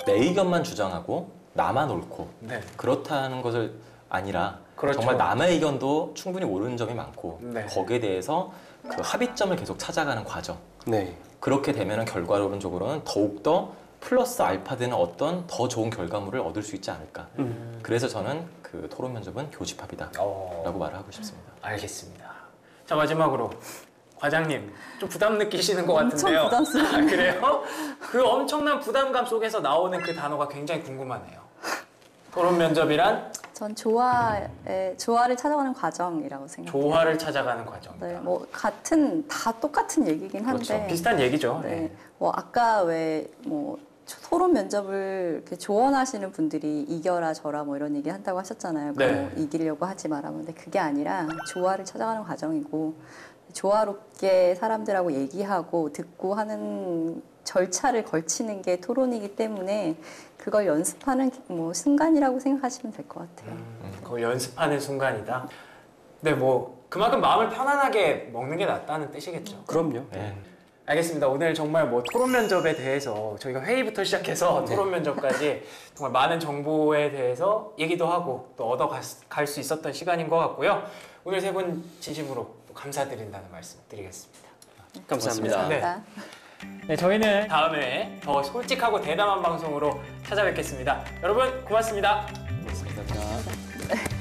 내 의견만 주장하고 나만 옳고 네. 그렇다는 것을 아니라 그렇죠. 정말 남의 의견도 충분히 옳은 점이 많고 네. 거기에 대해서 그 합의점을 계속 찾아가는 과정. 네. 그렇게 되면 결과론적으로는 더욱더 플러스 알파 되는 어떤 더 좋은 결과물을 얻을 수 있지 않을까. 그래서 저는 그 토론 면접은 교집합이다 라고 말을 하고 싶습니다. 알겠습니다. 자, 마지막으로 과장님 좀 부담 느끼시는 것 엄청 같은데요. 부담스러워요. 그래요? 그 엄청난 부담감 속에서 나오는 그 단어가 굉장히 궁금하네요. 토론 면접이란 전 조화를 찾아가는 과정이라고 생각해요. 조화를 찾아가는 과정이다. 네, 뭐 다 똑같은 얘기긴 한데. 그렇죠. 비슷한 얘기죠. 네, 뭐 아까 토론 면접을 이렇게 조언하시는 분들이 이겨라 저라 뭐 이런 얘기 한다고 하셨잖아요. 네. 이기려고 하지 마라. 근데 그게 아니라 조화를 찾아가는 과정이고 조화롭게 사람들하고 얘기하고 듣고 하는 절차를 걸치는 게 토론이기 때문에 그걸 연습하는 뭐 순간이라고 생각하시면 될 것 같아요. 그걸 연습하는 순간이다. 네, 뭐 그만큼 마음을 편안하게 먹는 게 낫다는 뜻이겠죠. 그럼요. 네. 알겠습니다. 오늘 정말 뭐 토론 면접에 대해서 저희가 회의부터 시작해서 토론 면접까지 정말 많은 정보에 대해서 얘기도 하고 또 얻어갈 수 있었던 시간인 것 같고요. 오늘 세 분 진심으로 또 감사드린다는 말씀 드리겠습니다. 감사합니다. 네. 네, 저희는 다음에 더 솔직하고 대담한 방송으로 찾아뵙겠습니다. 여러분 고맙습니다. 감사합니다.